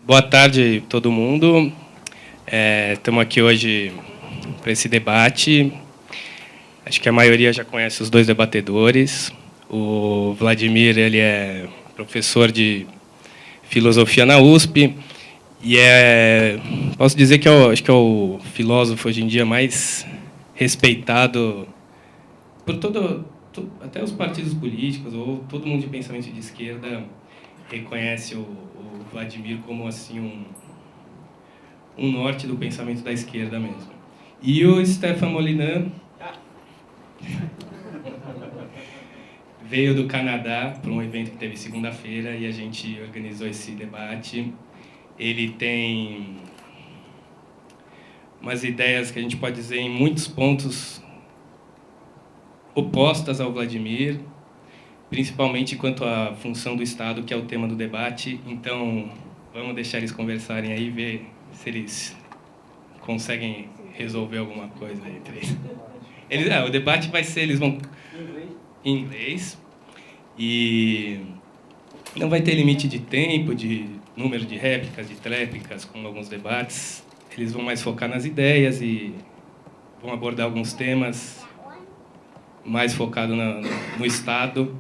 Boa tarde, todo mundo. Estamos aqui hoje para esse debate. Acho que a maioria já conhece os dois debatedores. O Vladimir, ele é professor de filosofia na USP e posso dizer que acho que é o filósofo hoje em dia mais respeitado por até os partidos políticos ou todo mundo de pensamento de esquerda reconhece o Vladimir como assim um norte do pensamento da esquerda mesmo. E o Stefan Molyneux veio do Canadá para um evento que teve segunda-feira e a gente organizou esse debate. Ele tem umas ideias que a gente pode dizer em muitos pontos opostas ao Vladimir, principalmente quanto à função do Estado, que é o tema do debate. Então, vamos deixar eles conversarem aí e ver se eles conseguem resolver alguma coisa entre eles. O debate vai ser, eles vão em inglês e não vai ter limite de tempo, de número de réplicas, de tréplicas, como alguns debates. Eles vão mais focar nas ideias e vão abordar alguns temas mais focados no Estado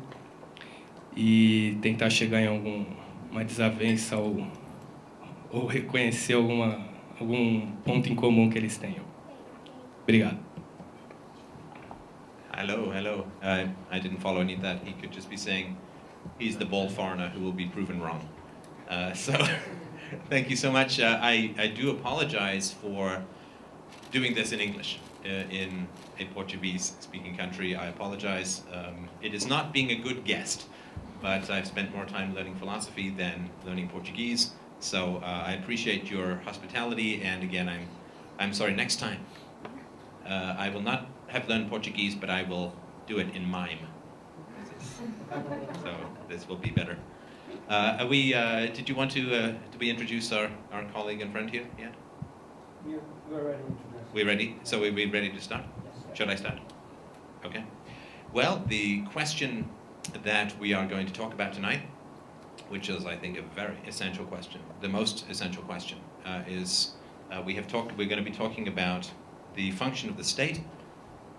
e tentar chegar em alguma desavença ou reconhecer algum ponto em comum que eles tenham. Obrigado. Hello. I didn't follow any of that. He could just be saying he's the bold foreigner who will be proven wrong. So thank you so much. I do apologize for doing this in English in a Portuguese-speaking country. I apologize. It is not being a good guest, but I've spent more time learning philosophy than learning Portuguese. So I appreciate your hospitality, and again, I'm sorry. Next time, I will not have learned Portuguese, but I will do it in mime. So this will be better. Did you want to we introduce our colleague and friend here yet? We're ready to introduce. We're ready? So we're ready to start? Yes. Should I start? Okay. Well, the question that we are going to talk about tonight, which is, I think, a very essential question, the most essential question, is we're going to be talking about the function of the state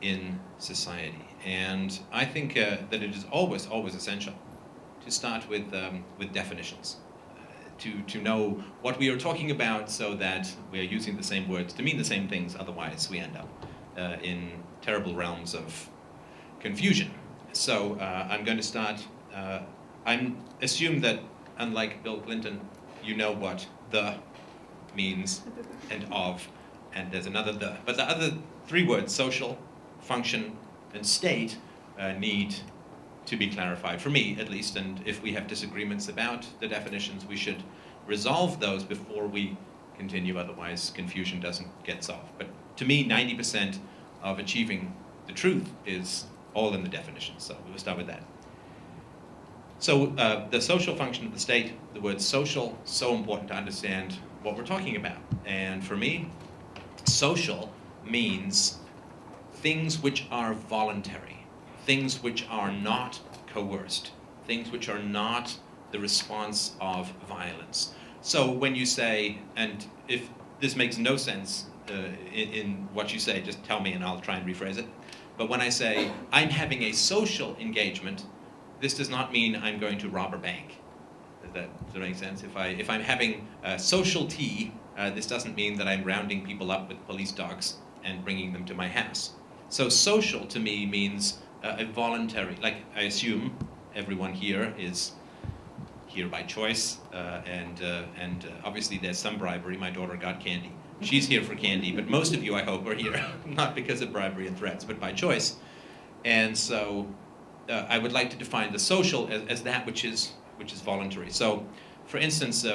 in society. And I think that it is always essential to start with definitions, to know what we are talking about so that we are using the same words to mean the same things, otherwise we end up in terrible realms of confusion. So I'm going to start, I assume that unlike Bill Clinton, you know what the means and of, and there's another the. But the other three words, social, function, and state, need to be clarified, for me at least, and if we have disagreements about the definitions, we should resolve those before we continue, otherwise confusion doesn't get solved. But to me, 90% of achieving the truth is all in the definitions, so we'll start with that. So the social function of the state, the word social, so important to understand what we're talking about. And for me, social means things which are voluntary, things which are not coerced, things which are not the response of violence. So when you say, and if this makes no sense in what you say, just tell me and I'll try and rephrase it. But when I say, I'm having a social engagement, this does not mean I'm going to rob a bank. Does that make sense? If I'm having social tea, this doesn't mean that I'm rounding people up with police dogs and bringing them to my house. So social to me means a voluntary, like I assume everyone here is here by choice, and obviously there's some bribery. My daughter got candy. She's here for candy, but most of you, I hope, are here not because of bribery and threats, but by choice. And so I would like to define the social as that which is voluntary. So, for instance,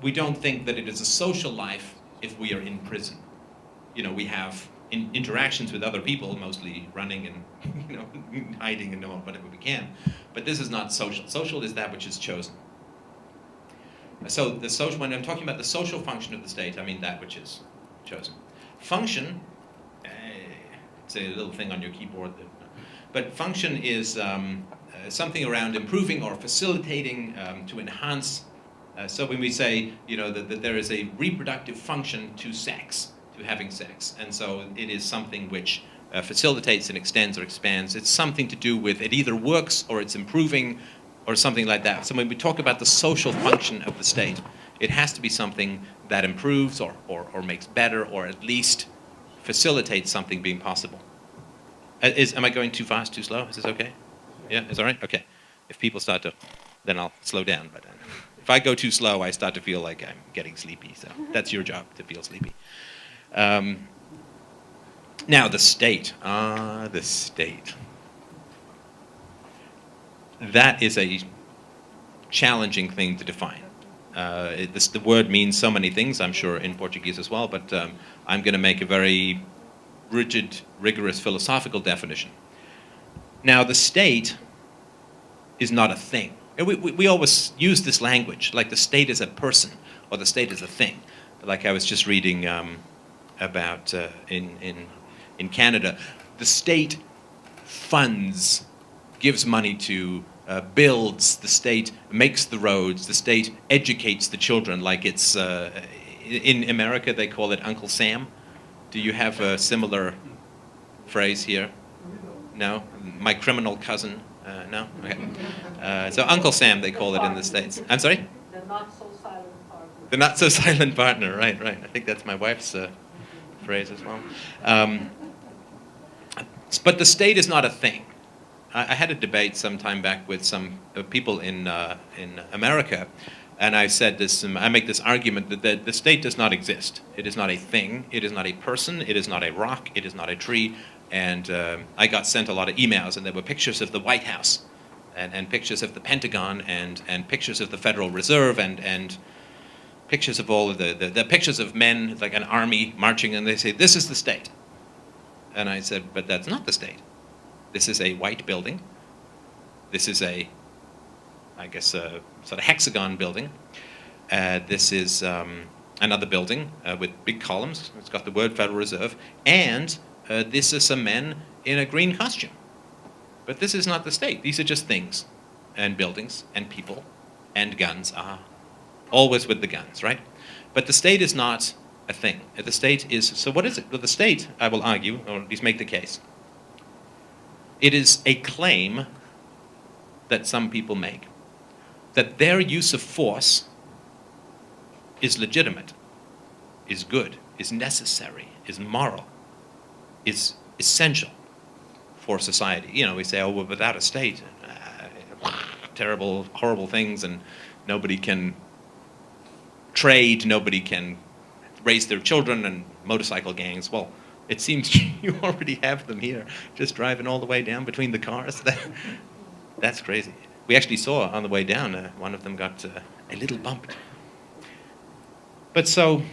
we don't think that it is a social life if we are in prison. You know, we have interactions with other people, mostly running and hiding and doing whatever we can. But this is not social. Social is that which is chosen. So the social, when I'm talking about the social function of the state, I mean that which is chosen. Function, it's a little thing on your keyboard, but function is something around improving or facilitating to enhance So when we say, that there is a reproductive function to sex, to having sex, and so it is something which facilitates and extends or expands. It's something to do with it either works or it's improving or something like that. So when we talk about the social function of the state, it has to be something that improves or makes better or at least facilitates something being possible. Am I going too fast, too slow? Is this okay? Yeah, is all right? Okay. If people start to, then I'll slow down. But if I go too slow, I start to feel like I'm getting sleepy. So that's your job, to feel sleepy. Now, the state. The state. That is a challenging thing to define. The word means so many things, I'm sure, in Portuguese as well, but I'm going to make a very rigid, rigorous philosophical definition. Now, the state is not a thing. We always use this language, like the state is a person, or the state is a thing. Like I was just reading about in Canada, the state funds, gives money to, builds, the state makes the roads, the state educates the children, like it's, in America they call it Uncle Sam. Do you have a similar phrase here? No? My criminal cousin? No? Okay. So Uncle Sam, they call it in the States. I'm sorry? The not-so-silent partner. The not-so-silent partner, right. I think that's my wife's phrase as well. But the state is not a thing. I had a debate some time back with some people in America, and I said this. I make this argument that the state does not exist. It is not a thing. It is not a person. It is not a rock. It is not a tree. And I got sent a lot of emails, and there were pictures of the White House, and pictures of the Pentagon, and pictures of the Federal Reserve, and pictures of all of the pictures of men, like an army marching, and they say, this is the state. And I said, but that's not the state. This is a white building. This is a, I guess, a sort of hexagon building. This is another building with big columns. It's got the word Federal Reserve. And this is some men in a green costume. But this is not the state. These are just things and buildings and people and guns. Always with the guns, right? But the state is not a thing. The state is, so what is it? Well, the state, I will argue, or at least make the case, it is a claim that some people make that their use of force is legitimate, is good, is necessary, is moral, is essential for society. You know, we say, oh, well, without a state, terrible, horrible things, and nobody can trade, nobody can raise their children, and motorcycle gangs. Well, it seems you already have them here, just driving all the way down between the cars. That's crazy. We actually saw on the way down, one of them got a little bumped. But so,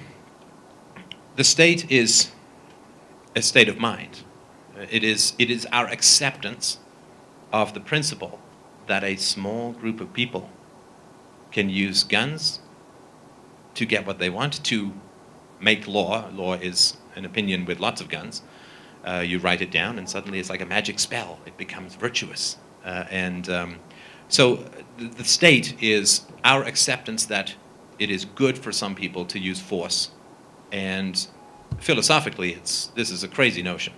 the state is a state of mind. It is our acceptance of the principle that a small group of people can use guns to get what they want, to make law. Law is an opinion with lots of guns. You write it down, and suddenly it's like a magic spell. It becomes virtuous. So the state is our acceptance that it is good for some people to use force. And philosophically, this is a crazy notion.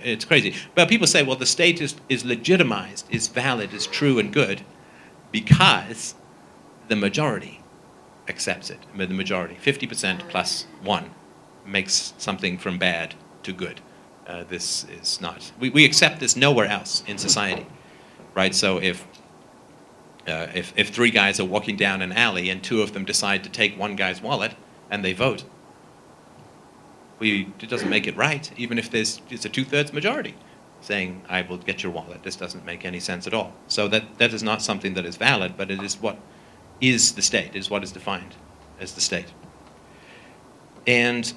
It's crazy. But people say, well, the state is legitimized, is valid, is true and good because the majority accepts it. The majority, 50% plus 1, makes something from bad to good. This is not. We accept this nowhere else in society, right? So if 3 guys are walking down an alley and 2 of them decide to take one guy's wallet and they vote, it doesn't make it right, even if it's a 2/3 majority saying, I will get your wallet. This doesn't make any sense at all. So that is not something that is valid, but it is what is the state, is what is defined as the state. And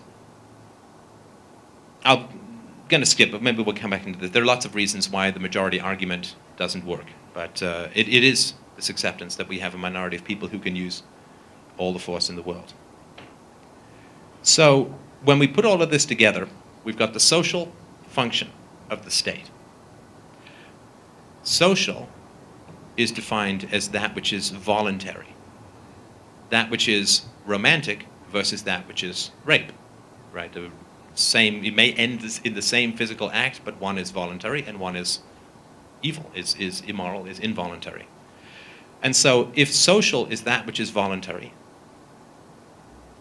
I'm going to skip, but maybe we'll come back into this. There are lots of reasons why the majority argument doesn't work, but it is this acceptance that we have a minority of people who can use all the force in the world. So when we put all of this together, we've got the social function of the state. Social is defined as that which is voluntary. that which is romantic versus that which is rape, right? It may end in the same physical act, but one is voluntary and one is evil, is immoral, is involuntary. And so if social is that which is voluntary,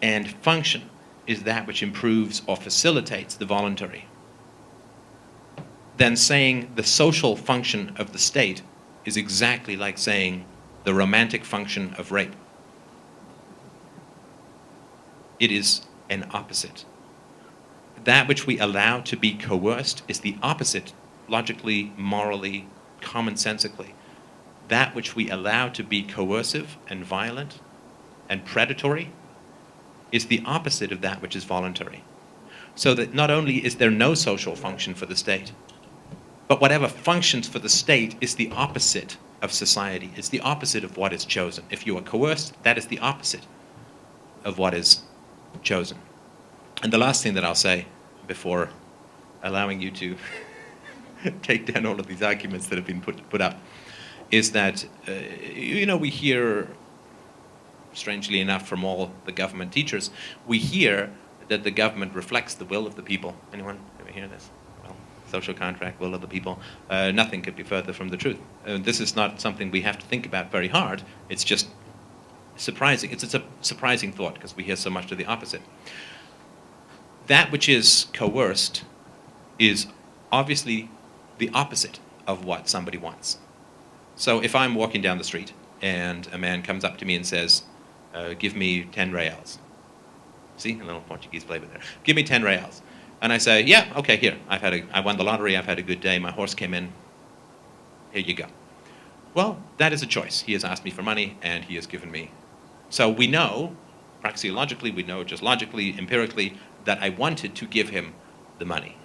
and function is that which improves or facilitates the voluntary, then saying the social function of the state is exactly like saying the romantic function of rape. It is an opposite. That which we allow to be coerced is the opposite, logically, morally, commonsensically. That which we allow to be coercive and violent and predatory is the opposite of that which is voluntary. So that not only is there no social function for the state, but whatever functions for the state is the opposite of society. It's the opposite of what is chosen. If you are coerced, that is the opposite of what is chosen. And the last thing that I'll say before allowing you to take down all of these arguments that have been put up is that, we hear, strangely enough, from all the government teachers, we hear that the government reflects the will of the people. Anyone ever hear this? Well, social contract, will of the people. Nothing could be further from the truth. This is not something we have to think about very hard. It's just surprising. It's a surprising thought because we hear so much to the opposite. That which is coerced is obviously the opposite of what somebody wants. So if I'm walking down the street and a man comes up to me and says, give me 10 reals. See, a little Portuguese flavor there. Give me 10 reals. And I say, yeah, okay, here. I won the lottery, I've had a good day, my horse came in. Here you go. Well, that is a choice. He has asked me for money and he has given me. So we know, praxeologically, we know just logically, empirically, that I wanted to give him the money.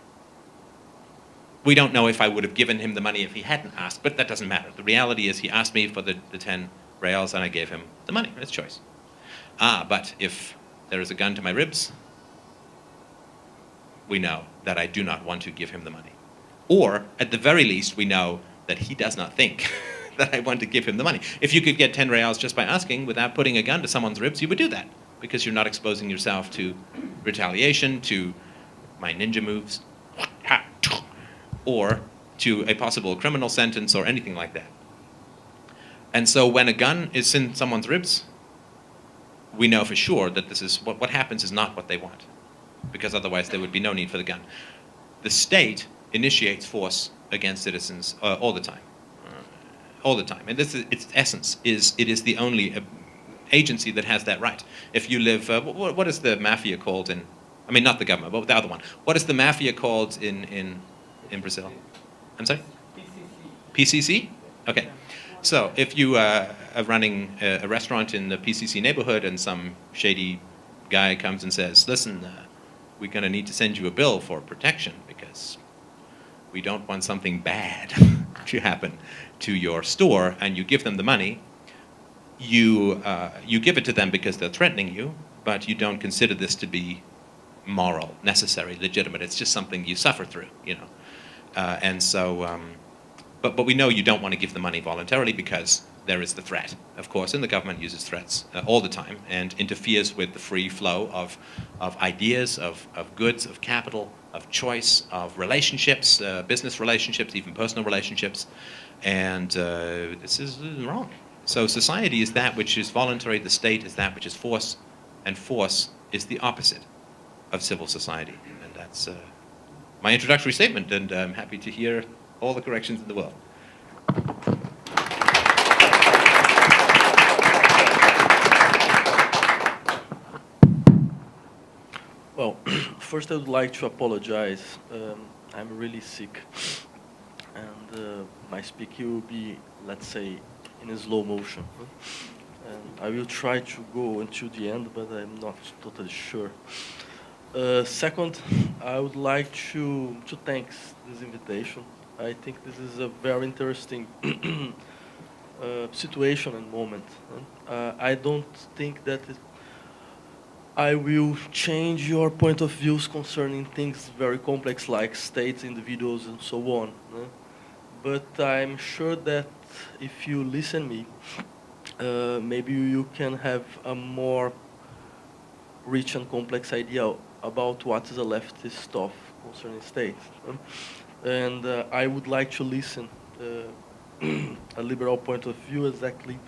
We don't know if I would have given him the money if he hadn't asked, but that doesn't matter. The reality is he asked me for the 10 reals and I gave him the money. It's choice. But if there is a gun to my ribs, we know that I do not want to give him the money. Or, at the very least, we know that he does not think that I want to give him the money. If you could get 10 reals just by asking without putting a gun to someone's ribs, you would do that because you're not exposing yourself to retaliation, to my ninja moves, or to a possible criminal sentence or anything like that. And so when a gun is in someone's ribs, we know for sure that this is what happens is not what they want, because otherwise there would be no need for the gun. The state initiates force against citizens all the time. All the time. And this is its essence, it is the only agency that has that right. If you live, what is the mafia called in, I mean not the government, but the other one. What is the mafia called in Brazil? I'm sorry? PCC? Okay. So if you are running a restaurant in the PCC neighborhood and some shady guy comes and says, listen, we're going to need to send you a bill for protection because we don't want something bad to happen to your store, and you give them the money, you give it to them because they're threatening you, but you don't consider this to be moral, necessary, legitimate. It's just something you suffer through, and so, but we know you don't want to give the money voluntarily because there is the threat, of course, and the government uses threats all the time and interferes with the free flow of ideas, of goods, of capital, of choice, of relationships, business relationships, even personal relationships, and this is wrong. So society is that which is voluntary, the state is that which is force, and force is the opposite of civil society. And that's my introductory statement, and I'm happy to hear all the corrections in the world. Well, first I would like to apologize. I'm really sick, and my speaking will be, let's say, in a slow motion. And I will try to go until the end, but I'm not totally sure. Second, I would like to thank this invitation. I think this is a very interesting situation and moment. I don't think that I will change your point of views concerning things very complex like states, individuals, and so on. But I'm sure that if you listen me, maybe you can have a more rich and complex idea about what is a leftist thought concerning state. And I would like to listen a liberal point of view exactly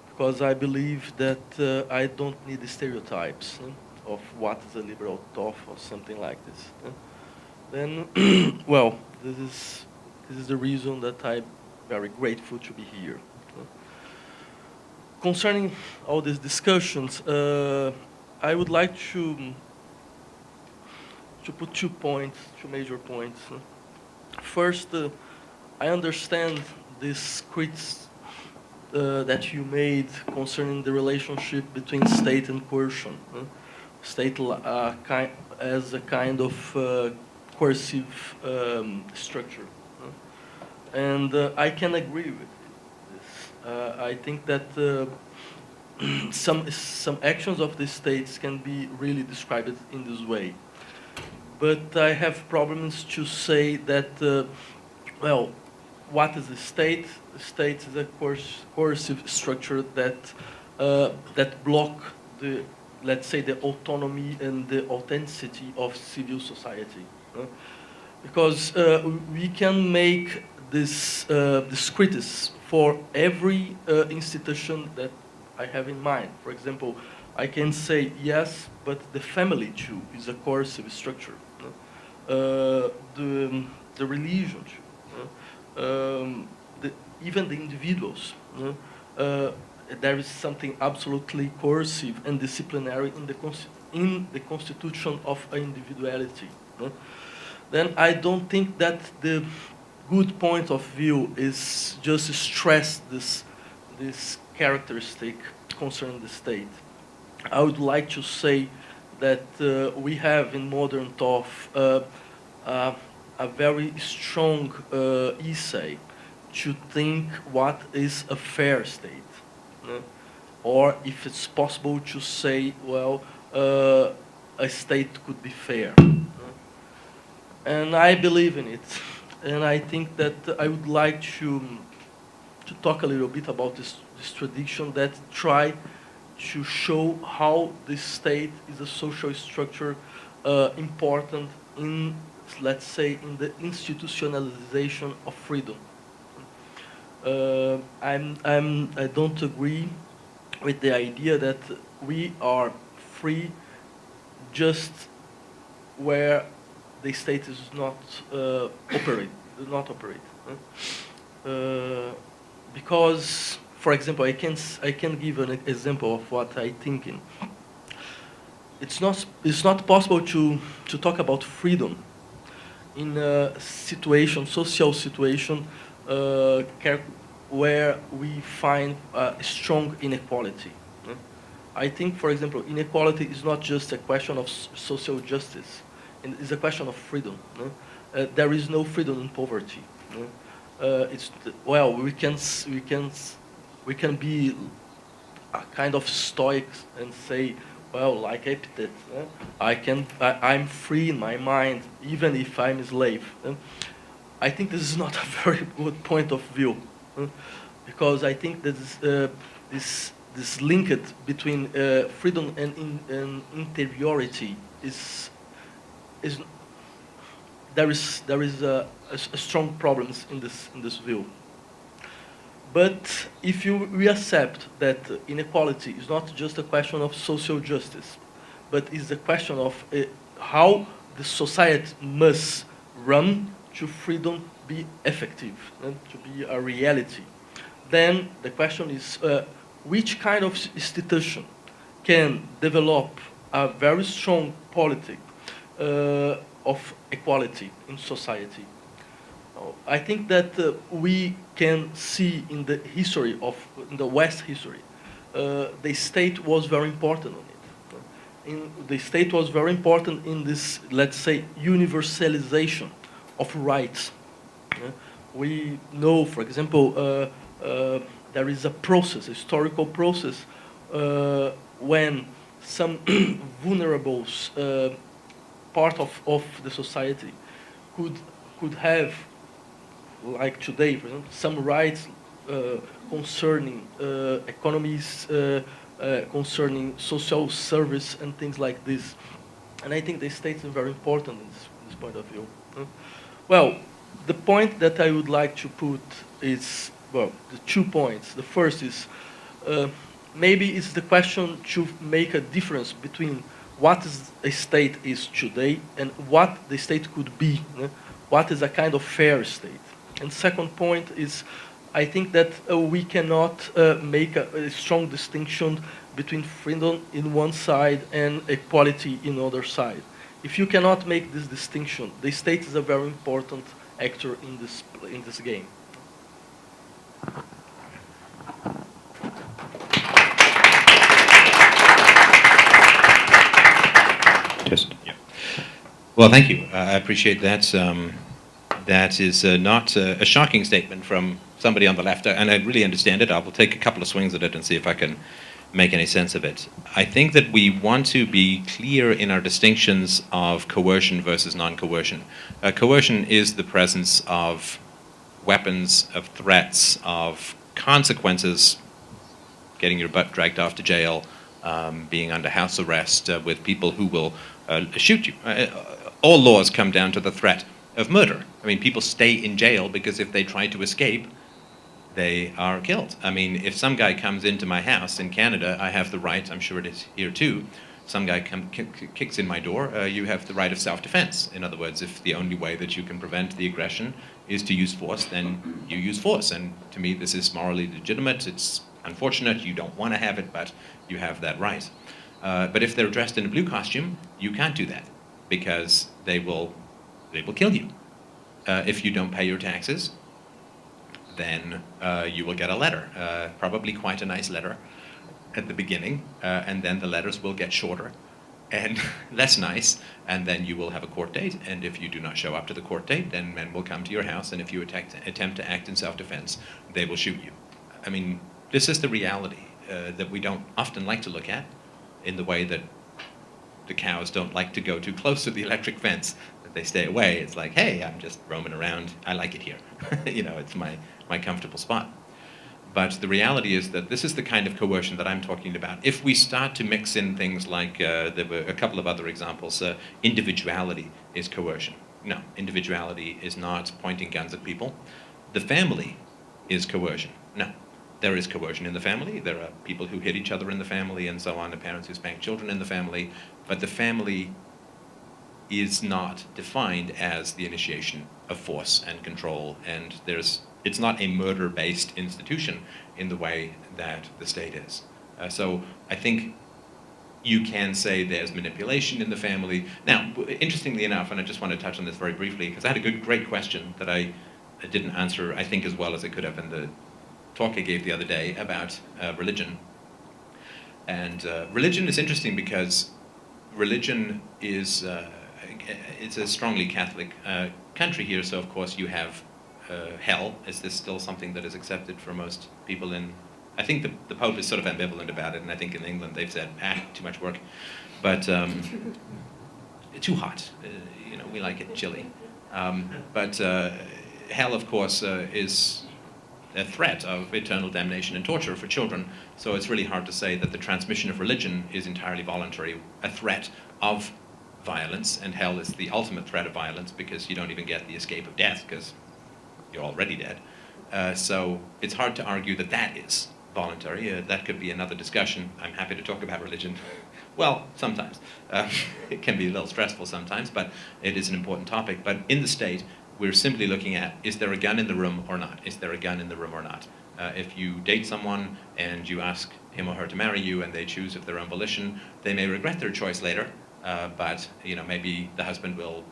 because I believe that I don't need the stereotypes of what is a liberal thought or something like this. Then, well, this is the reason that I'm very grateful to be here. Concerning all these discussions, I would like to put 2 major points. First, I understand this criticism that you made concerning the relationship between state and coercion. State as a kind of coercive structure. And I can agree with this. I think that some actions of the states can be really described in this way. But I have problems to say that, well, what is the state? The state is a coercive structure that that block the, let's say, the autonomy and the authenticity of civil society. Because we can make this criticism for every institution that I have in mind. For example, I can say yes, but the family too is a coercive structure. The religion too. Even the individuals. There is something absolutely coercive and disciplinary in the constitution of individuality. Then I don't think that the good point of view is just stress this characteristic concerning the state. I would like to say that we have in modern thought a very strong essay to think what is a fair state, or if it's possible to say, well, a state could be fair. And I believe in it. And I think that I would like to talk a little bit about this tradition that try to show how the state is a social structure important in, let's say, in the institutionalization of freedom. I don't agree with the idea that we are free just where the state is not operate. Because, for example, I can give an example of what I think in. It's not possible to talk about freedom in a social situation where we find strong inequality. I think, for example, inequality is not just a question of social justice. It's a question of freedom. There is no freedom in poverty. Well, we can be a kind of stoic and say, well, like Epictet, I'm free in my mind, even if I'm a slave. I think this is not a very good point of view, because I think that this link between freedom and interiority there is a strong problems in this view. But if we accept that inequality is not just a question of social justice, but is a question of how the society must run to freedom be effective and to be a reality, then the question is which kind of institution can develop a very strong policy of equality in society. I think that we can see in the history in the West history, the state was very important on it. The state was very important in this, let's say, universalization of rights. We know, for example, there is a process, a historical process, when some vulnerable part of the society could have, like today, for example, some rights concerning economies, concerning social service and things like this. And I think the state is very important in this point of view. Well, the point that I would like to put is, well, the 2 points. The first is, maybe it's the question to make a difference between what is a state is today and what the state could be. What is a kind of fair state? And second point is, I think that we cannot make a strong distinction between freedom in one side and equality in other side. If you cannot make this distinction, the state is a very important actor in this game. Just, yeah. Well, thank you. I appreciate that. That is not a shocking statement from somebody on the left, and I really understand it. I will take a couple of swings at it and see if I can make any sense of it. I think that we want to be clear in our distinctions of coercion versus non-coercion. Coercion is the presence of weapons, of threats, of consequences, getting your butt dragged off to jail, being under house arrest with people who will shoot you. All laws come down to the threat of murder. I mean, people stay in jail because if they try to escape, they are killed. I mean, if some guy comes into my house in Canada, I have the right, I'm sure it is here too, some guy kicks in my door, you have the right of self-defense. In other words, if the only way that you can prevent the aggression is to use force, then you use force. And to me, this is morally legitimate. It's unfortunate, you don't want to have it, but you have that right. But if they're dressed in a blue costume, you can't do that because they will kill you. If you don't pay your taxes, then you will get a letter, probably quite a nice letter at the beginning, and then the letters will get shorter and less nice, and then you will have a court date, and if you do not show up to the court date, then men will come to your house, and if you attempt to act in self-defense, they will shoot you. I mean, this is the reality that we don't often like to look at, in the way that the cows don't like to go too close to the electric fence, that they stay away. It's like, hey, I'm just roaming around, I like it here. You know, it's my comfortable spot. But the reality is that this is the kind of coercion that I'm talking about. If we start to mix in things like, there were a couple of other examples, individuality is coercion. No, individuality is not pointing guns at people. The family is coercion. No, there is coercion in the family. There are people who hit each other in the family and so on, the parents who spank children in the family, but the family is not defined as the initiation of force and control, and it's not a murder-based institution in the way that the state is. So I think you can say there's manipulation in the family. Now, interestingly enough, and I just want to touch on this very briefly, because I had a great question that I didn't answer, I think, as well as I could have in the talk I gave the other day about religion. And religion is interesting because religion is, it's a strongly Catholic country here, so of course you have hell. Is this still something that is accepted for most people in, I think the Pope is sort of ambivalent about it, and I think in England they've said, too much work. But too hot, you know, we like it chilly. But hell, of course, is a threat of eternal damnation and torture for children, so it's really hard to say that the transmission of religion is entirely voluntary, a threat of violence, and hell is the ultimate threat of violence because you don't even get the escape of death because you're already dead. So it's hard to argue that that is voluntary. That could be another discussion. I'm happy to talk about religion. Well, sometimes. It can be a little stressful sometimes, but it is an important topic. But in the state, we're simply looking at, is there a gun in the room or not? Is there a gun in the room or not? If you date someone and you ask him or her to marry you and they choose of their own volition, they may regret their choice later, but you know, maybe the husband will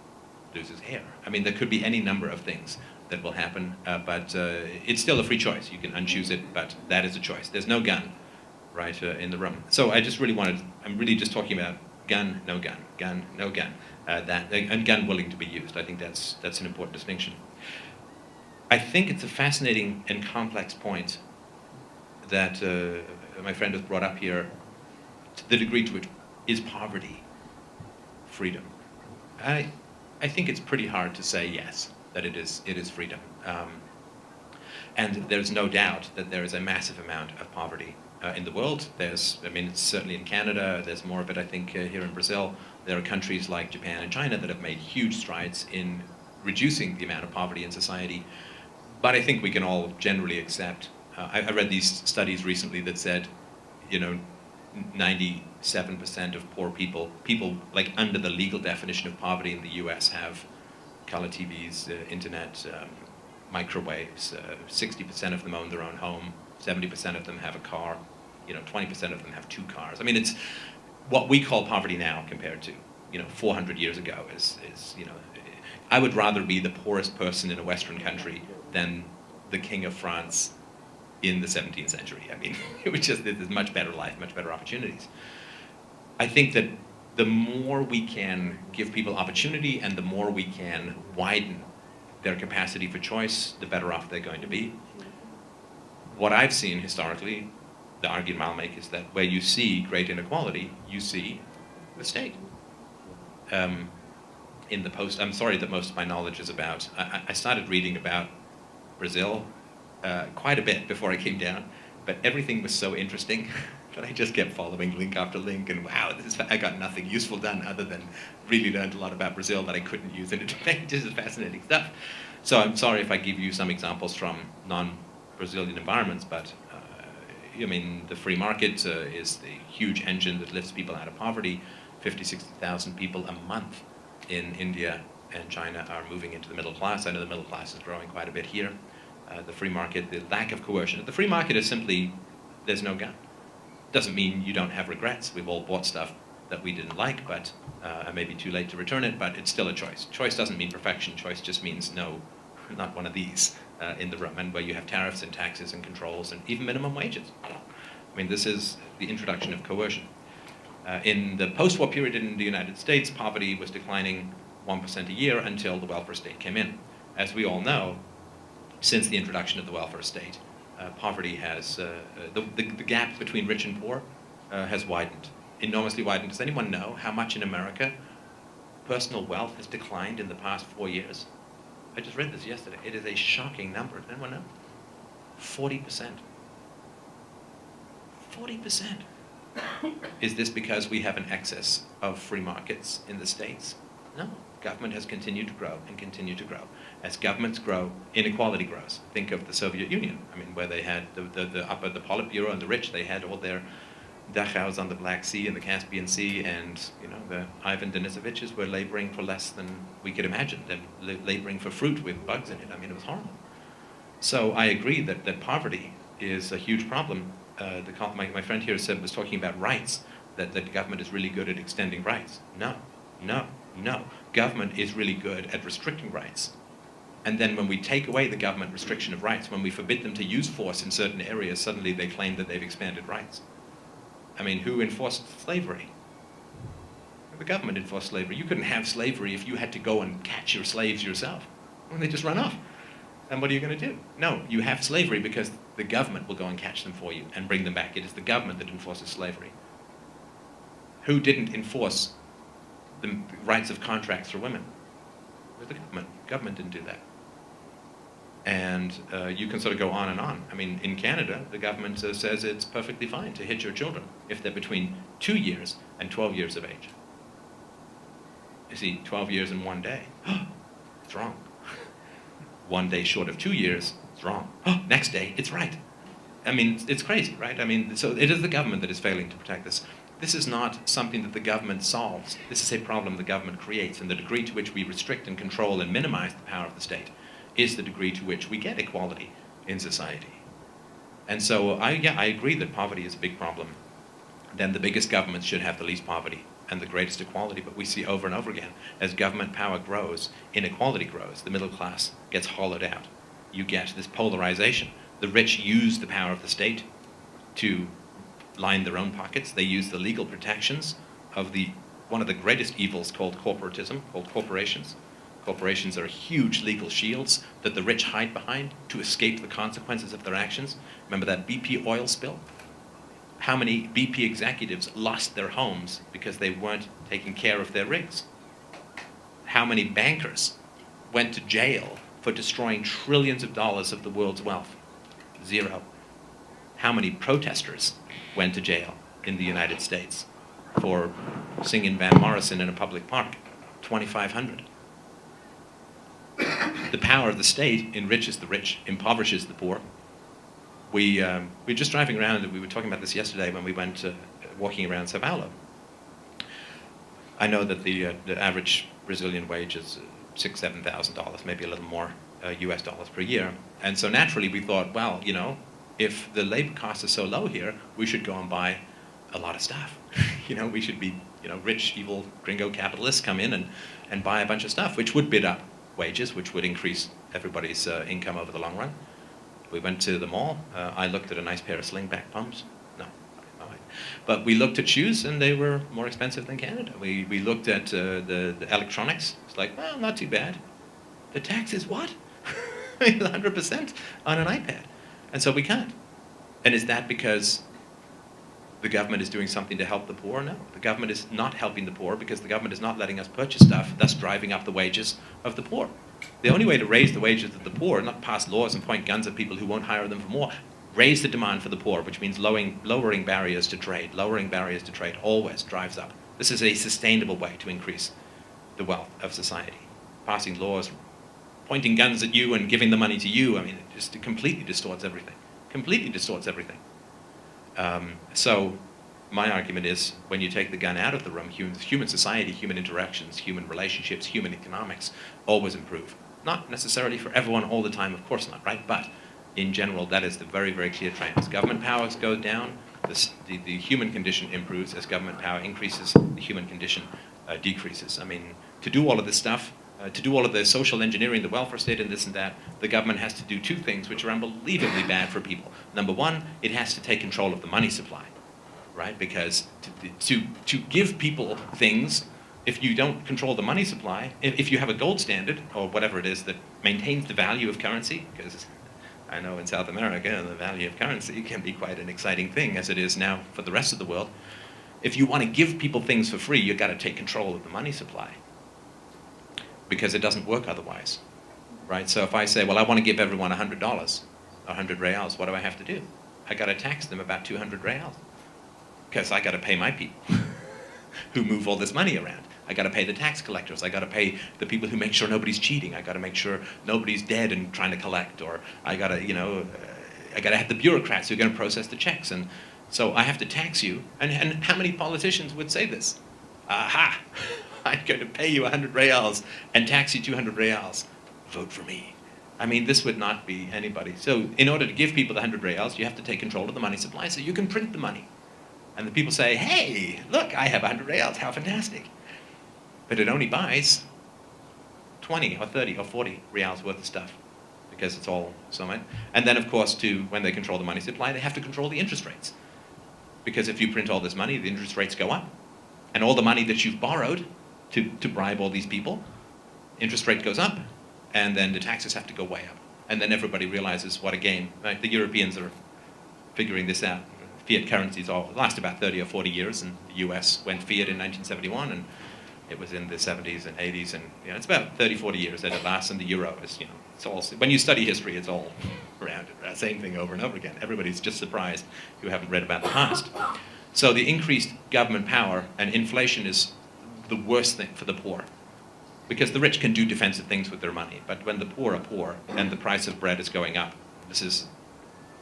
lose his hair. I mean, there could be any number of things that will happen, but it's still a free choice. You can unchoose it, but that is a choice. There's no gun, right, in the room. So I just really wanted, I'm really just talking about gun, no gun, gun, no gun, and gun willing to be used. I think that's an important distinction. I think it's a fascinating and complex point that my friend has brought up here, to the degree to which is poverty freedom. I think it's pretty hard to say yes, that it is freedom. And there's no doubt that there is a massive amount of poverty in the world. It's certainly in Canada, there's more of it, I think, here in Brazil. There are countries like Japan and China that have made huge strides in reducing the amount of poverty in society. But I think we can all generally accept, I read these studies recently that said, 97% of poor people like under the legal definition of poverty in the US have color TVs, internet, microwaves, 60% of them own their own home, 70% of them have a car, 20% of them have 2 cars. It's what we call poverty now compared to, 400 years ago is I would rather be the poorest person in a Western country than the King of France in the 17th century. It was just, there's much better life, much better opportunities. I think that the more we can give people opportunity and the more we can widen their capacity for choice, the better off they're going to be. What I've seen historically, the argument I'll make is that where you see great inequality, you see the state. I'm sorry that most of my knowledge is about, I started reading about Brazil quite a bit before I came down, but everything was so interesting that I just kept following link after link, and wow, I got nothing useful done other than really learned a lot about Brazil that I couldn't use in it. This is fascinating stuff. So I'm sorry if I give you some examples from non-Brazilian environments, but the free market is the huge engine that lifts people out of poverty. 50, 60,000 people a month in India and China are moving into the middle class. I know the middle class is growing quite a bit here. The free market, the lack of coercion. The free market is simply, there's no gun. Doesn't mean you don't have regrets. We've all bought stuff that we didn't like, but it may be too late to return it, but it's still a choice. Choice doesn't mean perfection. Choice just means no, not one of these in the room, and where you have tariffs and taxes and controls and even minimum wages. This is the introduction of coercion. In the post-war period in the United States, poverty was declining 1% a year until the welfare state came in. As we all know, since the introduction of the welfare state, poverty has, the gap between rich and poor has widened, enormously widened. Does anyone know how much in America personal wealth has declined in the past 4 years? I just read this yesterday. It is a shocking number. Does anyone know? 40%. 40%. Is this because we have an excess of free markets in the States? No. Government has continued to grow and continue to grow. As governments grow, inequality grows. Think of the Soviet Union. Where they had the Politburo and the rich, they had all their Dachaus on the Black Sea and the Caspian Sea, and the Ivan Denisoviches were laboring for less than we could imagine, them laboring for fruit with bugs in it. It was horrible. So I agree that poverty is a huge problem. My friend here was talking about rights, that the government is really good at extending rights. No. Government is really good at restricting rights. And then when we take away the government restriction of rights, when we forbid them to use force in certain areas, suddenly they claim that they've expanded rights. Who enforced slavery? The government enforced slavery. You couldn't have slavery if you had to go and catch your slaves yourself. They just run off. And what are you going to do? No, you have slavery because the government will go and catch them for you and bring them back. It is the government that enforces slavery. Who didn't enforce the rights of contracts for women? It was the government. Government didn't do that. And you can sort of go on and on. In Canada, the government says it's perfectly fine to hit your children if they're between 2 years and 12 years of age. You see, 12 years in 1 day. It's wrong. 1 day short of 2 years, it's wrong. Next day, it's right. It's crazy, right? So it is the government that is failing to protect this. This is not something that the government solves. This is a problem the government creates, and the degree to which we restrict and control and minimize the power of the state is the degree to which we get equality in society. And so I agree that poverty is a big problem. Then the biggest governments should have the least poverty and the greatest equality, but we see over and over again, as government power grows, inequality grows, the middle class gets hollowed out. You get this polarization. The rich use the power of the state to line their own pockets. They use the legal protections of one of the greatest evils called corporatism, called corporations. Corporations are huge legal shields that the rich hide behind to escape the consequences of their actions. Remember that BP oil spill? How many BP executives lost their homes because they weren't taking care of their rigs? How many bankers went to jail for destroying trillions of dollars of the world's wealth Zero. How many protesters went to jail in the United States for singing Van Morrison in a public park? 2,500. The power of the state enriches the rich, impoverishes the poor. We're just driving around, and we were talking about this yesterday when we went walking around Sao Paulo. I know that the average Brazilian wage is $6,000, $7,000, maybe a little more US dollars per year. And so naturally we thought, well, you know, if the labor costs are so low here, we should go and buy a lot of stuff. You know, we should be, you know, rich, evil, gringo capitalists come in and buy a bunch of stuff, which would bid up wages, which would increase everybody's income over the long run. We went to the mall. I looked at a nice pair of slingback pumps. No. But we looked at shoes, and they were more expensive than Canada. We looked at the electronics. It's like, well, not too bad. The tax is what? 100% on an iPad. And so we can't. And is that because the government is doing something to help the poor? No. The government is not helping the poor because the government is not letting us purchase stuff, thus driving up the wages of the poor. The only way to raise the wages of the poor, not pass laws and point guns at people who won't hire them for more, raise the demand for the poor, which means lowering barriers to trade. Lowering barriers to trade always drives up. This is a sustainable way to increase the wealth of society. Passing laws, pointing guns at you and giving the money to you, I mean, it just completely distorts everything. Completely distorts everything. So my argument is, when you take the gun out of the room, human society, human interactions, human relationships, human economics always improve. Not necessarily for everyone all the time, of course not, right? But in general, that is the very, very clear trend. As government powers go down, the human condition improves. As government power increases, the human condition decreases. I mean, to do all of this stuff, to do all of the social engineering, the welfare state and this and that, the government has to do two things which are unbelievably bad for people. Number one, it has to take control of the money supply, right? Because to give people things, if you don't control the money supply, if you have a gold standard, or whatever it is that maintains the value of currency, because I know in South America the value of currency can be quite an exciting thing, as it is now for the rest of the world. If you want to give people things for free, you've got to take control of the money supply, because it doesn't work otherwise, right? So if I say, well, I want to give everyone $100, 100 reals, what do I have to do? I got to tax them about 200 reals, because I got to pay my people who move all this money around. I got to pay the tax collectors. I got to pay the people who make sure nobody's cheating. I got to make sure nobody's dead and trying to collect. Or I got to, you know, I got to have the bureaucrats who are going to process the checks. And so I have to tax you. And how many politicians would say this? Aha! I'm going to pay you 100 reals and tax you 200 reals. Vote for me. I mean, this would not be anybody. So in order to give people the 100 reals, you have to take control of the money supply so you can print the money. And the people say, hey, look, I have 100 reals. How fantastic. But it only buys 20 or 30 or 40 reals worth of stuff, because it's all so much. And then, of course, when they control the money supply, they have to control the interest rates. Because if you print all this money, the interest rates go up. And all the money that you've borrowed to bribe all these people, interest rate goes up. And then the taxes have to go way up. And then everybody realizes what a game. Right? The Europeans are figuring this out. Fiat currencies last about 30 or 40 years, and the US went fiat in 1971, and it was in the 70s and 80s, and you know, it's about 30, 40 years that it lasts, and the euro is, you know, it's all, when you study history, it's all around it, same thing over and over again. Everybody's just surprised who haven't read about the past. So the increased government power and inflation is the worst thing for the poor, because the rich can do defensive things with their money, but when the poor are poor and the price of bread is going up, this is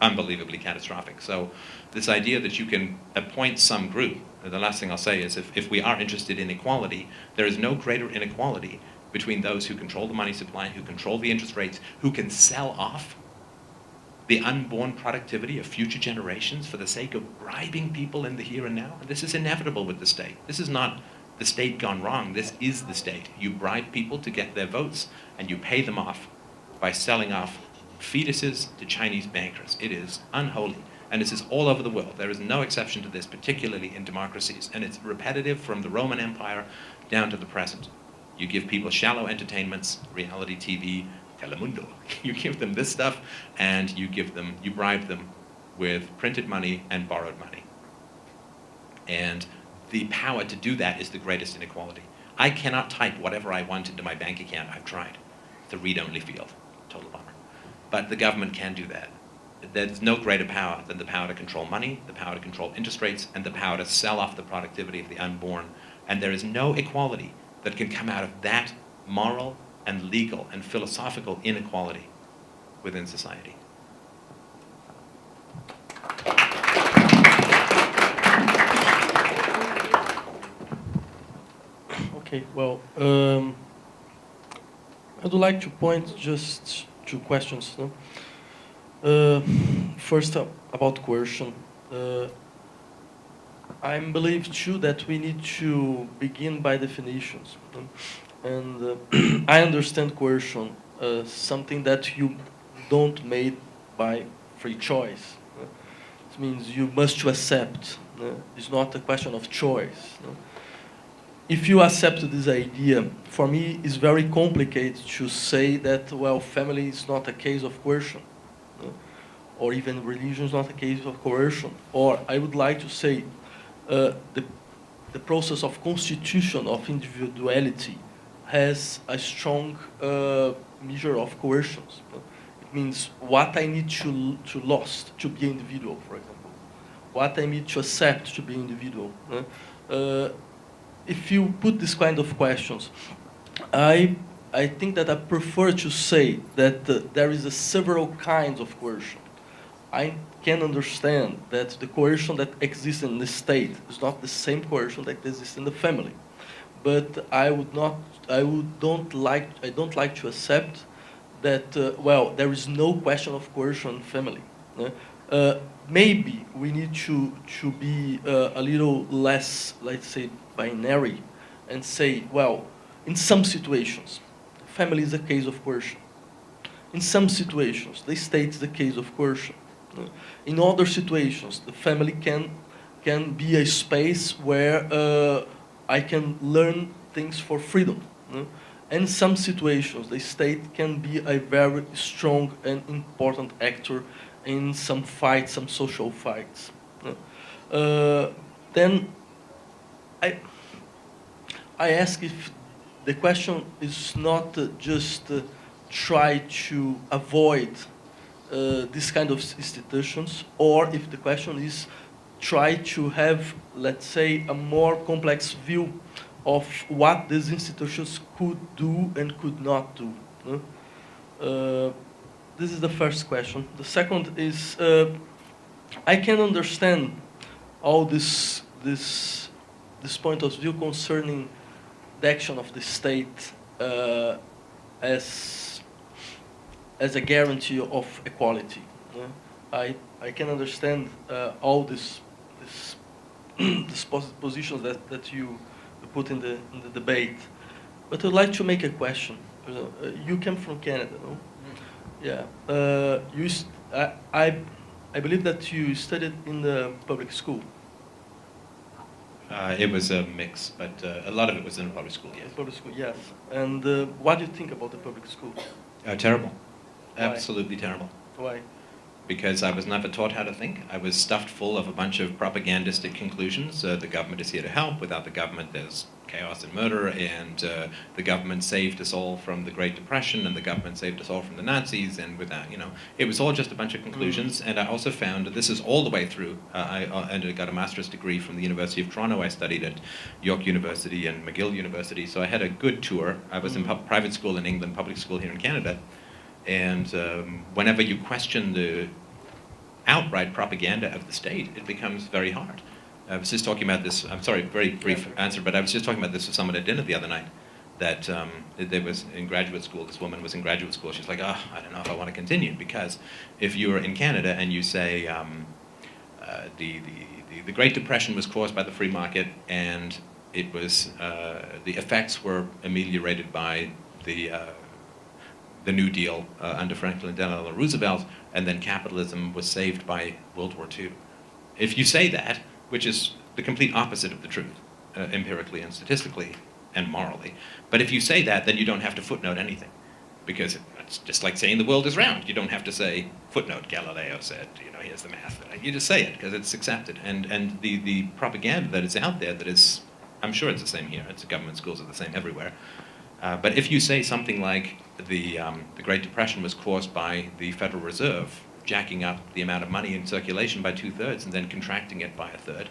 unbelievably catastrophic. So this idea that you can appoint some group, the last thing I'll say is if we are interested in equality, there is no greater inequality between those who control the money supply, who control the interest rates, who can sell off the unborn productivity of future generations for the sake of bribing people in the here and now. And this is inevitable with the state. This is not the state gone wrong. This is the state. You bribe people to get their votes, and you pay them off by selling off fetuses to Chinese bankers. It is unholy. And this is all over the world. There is no exception to this, particularly in democracies. And it's repetitive from the Roman Empire down to the present. You give people shallow entertainments, reality TV, Telemundo. You give them this stuff, and you bribe them with printed money and borrowed money. And the power to do that is the greatest inequality. I cannot type whatever I want into my bank account. I've tried. It's a read-only field. Total bummer. But the government can do that. there's no greater power than the power to control money, the power to control interest rates, and the power to sell off the productivity of the unborn. And there is no equality that can come out of that moral and legal and philosophical inequality within society. Okay, well, I would like to point just two questions. No? First, about coercion. I believe too that we need to begin by definitions. No? And I understand coercion something that you don't make by free choice. No? It means you must accept. No? It's not a question of choice. No? If you accept this idea, for me, it's very complicated to say that, well, family is not a case of coercion, no? Or even religion is not a case of coercion. Or I would like to say the process of constitution of individuality has a strong measure of coercions. No? It means what I need to lose to be individual, for example. What I need to accept to be individual. No? If you put this kind of questions, I think that I prefer to say that there is several kinds of coercion. I can understand that the coercion that exists in the state is not the same coercion that exists in the family, but I don't like to accept that. Well, there is no question of coercion in family. Maybe we need to be a little less, let's say, binary, and say, well, in some situations, family is a case of coercion. In some situations, the state is a case of coercion. In other situations, the family can be a space where I can learn things for freedom. In some situations, the state can be a very strong and important actor in some fights, some social fights. Then I ask if the question is not just try to avoid this kind of institutions, or if the question is try to have, let's say, a more complex view of what these institutions could do and could not do. This is the first question. The second is, I can understand all this point of view concerning the action of the state as a guarantee of equality. I can understand all these positions that you put in the debate, but I'd like to make a question. You came from Canada, no? Yeah. I believe that you studied in the public school. It was a mix, but a lot of it was in the public school, yes. Public school, yes. And what do you think about the public school? Terrible. Why? Absolutely terrible. Why? Because I was never taught how to think. I was stuffed full of a bunch of propagandistic conclusions. The government is here to help. Without the government, there's chaos and murder, and the government saved us all from the Great Depression, and the government saved us all from the Nazis, and without, it was all just a bunch of conclusions. And I also found that this is all the way through. I got a master's degree from the University of Toronto. I studied at York University and McGill University, so I had a good tour. I was in private school in England, public school here in Canada. And whenever you question the outright propaganda of the state, it becomes very hard. I was just talking about this, I'm sorry, very brief answer, but I was just talking about this with someone at dinner the other night, that there was in graduate school, this woman was in graduate school, she's like, I don't know if I want to continue, because if you're in Canada and you say the Great Depression was caused by the free market, and it was, the effects were ameliorated by the New Deal under Franklin Delano Roosevelt, and then capitalism was saved by World War II. If you say that, which is the complete opposite of the truth, empirically and statistically and morally, but if you say that, then you don't have to footnote anything, because it's just like saying the world is round. You don't have to say, footnote, Galileo said, here's the math. You just say it, because it's accepted. And the propaganda that is out there, that is, I'm sure it's the same here, it's government schools are the same everywhere, but if you say something like the Great Depression was caused by the Federal Reserve, jacking up the amount of money in circulation by 2/3 and then contracting it by 1/3,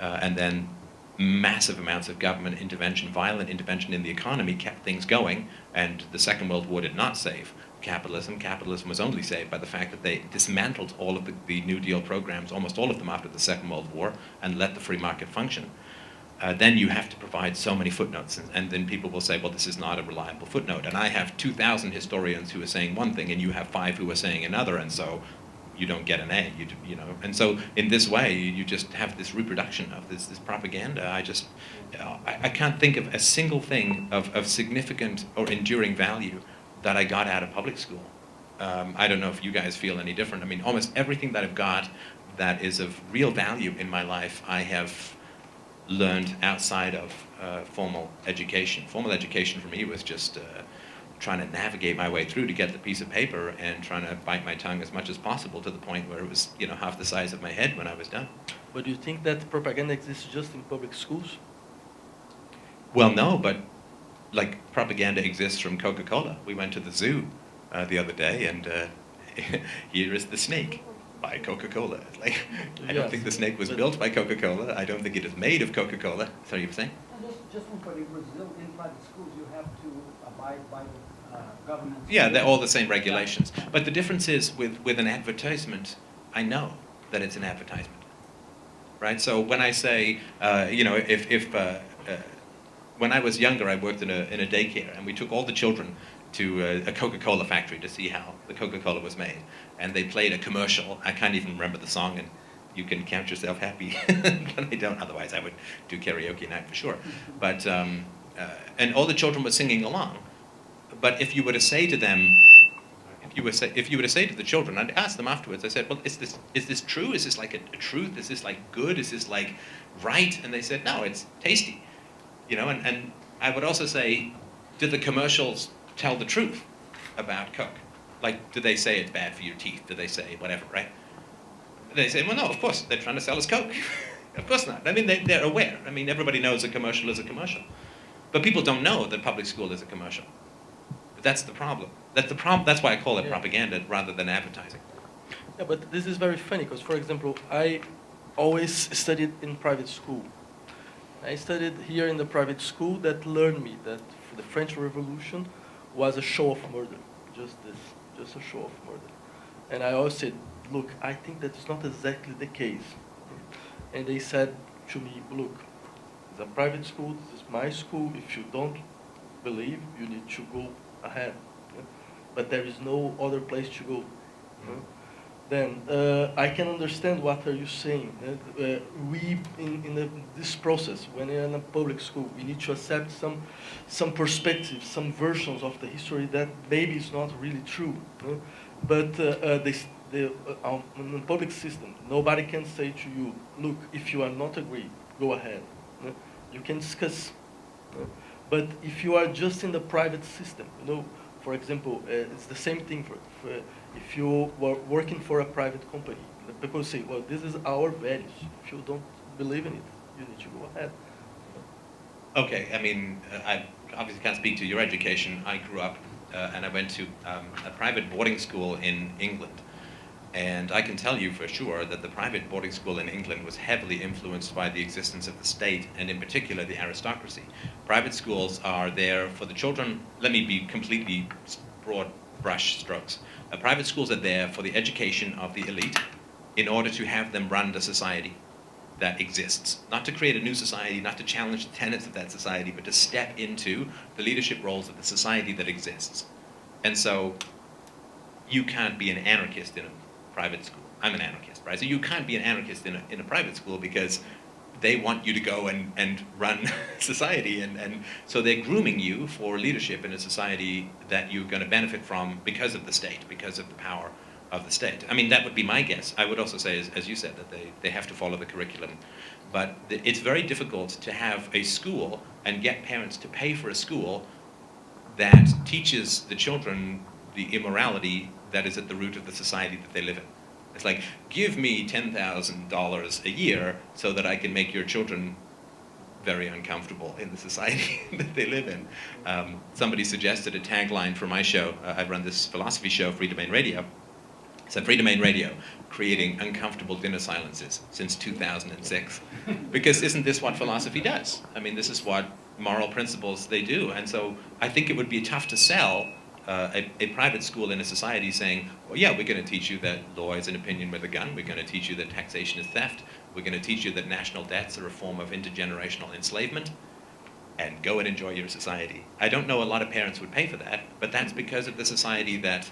and then massive amounts of government intervention, violent intervention in the economy kept things going, and the Second World War did not save capitalism. Capitalism was only saved by the fact that they dismantled all of the New Deal programs, almost all of them after the Second World War, and let the free market function. Then you have to provide so many footnotes, and then people will say, well, this is not a reliable footnote. And I have 2,000 historians who are saying one thing, and you have 5 who are saying another, and so you don't get an A, you know. And so in this way, you just have this reproduction of this propaganda. I can't think of a single thing of significant or enduring value that I got out of public school. I don't know if you guys feel any different. I mean, almost everything that I've got that is of real value in my life, I have learned outside of formal education. Formal education for me was just trying to navigate my way through to get the piece of paper and trying to bite my tongue as much as possible to the point where it was, you know, half the size of my head when I was done. But do you think that propaganda exists just in public schools? Well, no, but like propaganda exists from Coca-Cola. We went to the zoo the other day, and here is the snake by Coca-Cola. Like, I don't think the snake was built by Coca-Cola. I don't think it is made of Coca-Cola. Sorry, you were saying? Just one point, in Brazil, in private schools, you have to abide by the government. Yeah, they're all the same regulations. But the difference is with an advertisement, I know that it's an advertisement, right? So when I say, you know, when I was younger, I worked in a daycare, and we took all the children to a Coca-Cola factory to see how the Coca-Cola was made. And they played a commercial. I can't even remember the song, and you can count yourself happy, but I don't. Otherwise, I would do karaoke night for sure. But and all the children were singing along. But if you were to say to them, if you were to say to the children, I'd ask them afterwards. I said, well, is this true? Is this like a truth? Is this like good? Is this like right? And they said, no, it's tasty. You know, and I would also say, did the commercials tell the truth about Coke? Like, do they say it's bad for your teeth? Do they say whatever, right? They say, well, no, of course, they're trying to sell us Coke. Of course not. I mean, they're aware. I mean, everybody knows a commercial is a commercial. But people don't know that public school is a commercial. But that's the problem. That's why I call it propaganda rather than advertising. Yeah, but this is very funny, because, for example, I always studied in private school. I studied here in the private school that learned me that the French Revolution was a show of murder. Just a show of murder. And I always said, look, I think that's not exactly the case. And they said to me, look, it's a private school, this is my school. If you don't believe, you need to go ahead. But there is no other place to go. Then I can understand what are you saying. We, in this process, when you're in a public school, we need to accept some perspectives, some versions of the history that maybe is not really true. But in the public system, nobody can say to you, look, if you are not agree, go ahead. You can discuss. But if you are just in the private system, you know, for example, it's the same thing if you were working for a private company. People say, well, this is our values. If you don't believe in it, you need to go ahead. Okay, I mean, I obviously can't speak to your education. I grew up and I went to a private boarding school in England. And I can tell you for sure that the private boarding school in England was heavily influenced by the existence of the state, and in particular the aristocracy. Private schools are there for the children. Let me be completely broad brush strokes. Private schools are there for the education of the elite in order to have them run the society that exists. Not to create a new society, not to challenge the tenets of that society, but to step into the leadership roles of the society that exists. And so you can't be an anarchist in a private school. I'm an anarchist, right? So you can't be an anarchist in a private school because they want you to go and run society, and so they're grooming you for leadership in a society that you're going to benefit from because of the state, because of the power of the state. I mean, that would be my guess. I would also say, as you said, that they have to follow the curriculum. But it's very difficult to have a school and get parents to pay for a school that teaches the children the immorality that is at the root of the society that they live in. It's like, give me $10,000 a year so that I can make your children very uncomfortable in the society that they live in. Somebody suggested a tagline for my show. I run this philosophy show, Free Domain Radio, So Free Domain Radio, creating uncomfortable dinner silences since 2006. Because isn't this what philosophy does? I mean, this is what moral principles they do. And so I think it would be tough to sell a private school in a society saying, well, yeah, we're going to teach you that law is an opinion with a gun. We're going to teach you that taxation is theft. We're going to teach you that national debts are a form of intergenerational enslavement. And go and enjoy your society. I don't know a lot of parents would pay for that, but that's because of the society that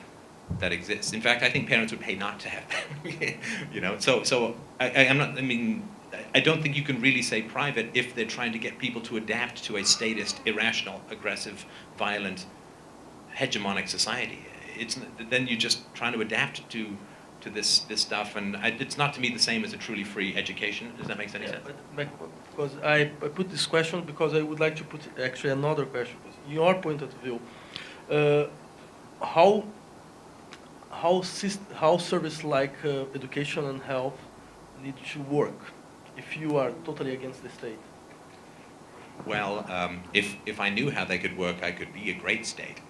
exists. In fact, I think parents would pay not to have that. You know, so I'm not. I mean, I don't think you can really say private if they're trying to get people to adapt to a statist, irrational, aggressive, violent, hegemonic society. It's then you're just trying to adapt to this stuff, and it's not to me the same as a truly free education. Does that make any sense? But because I put this question because I would like to put actually another question. In your point of view, how service like education and health need to work if you are totally against the state? Well, if I knew how they could work, I could be a great state.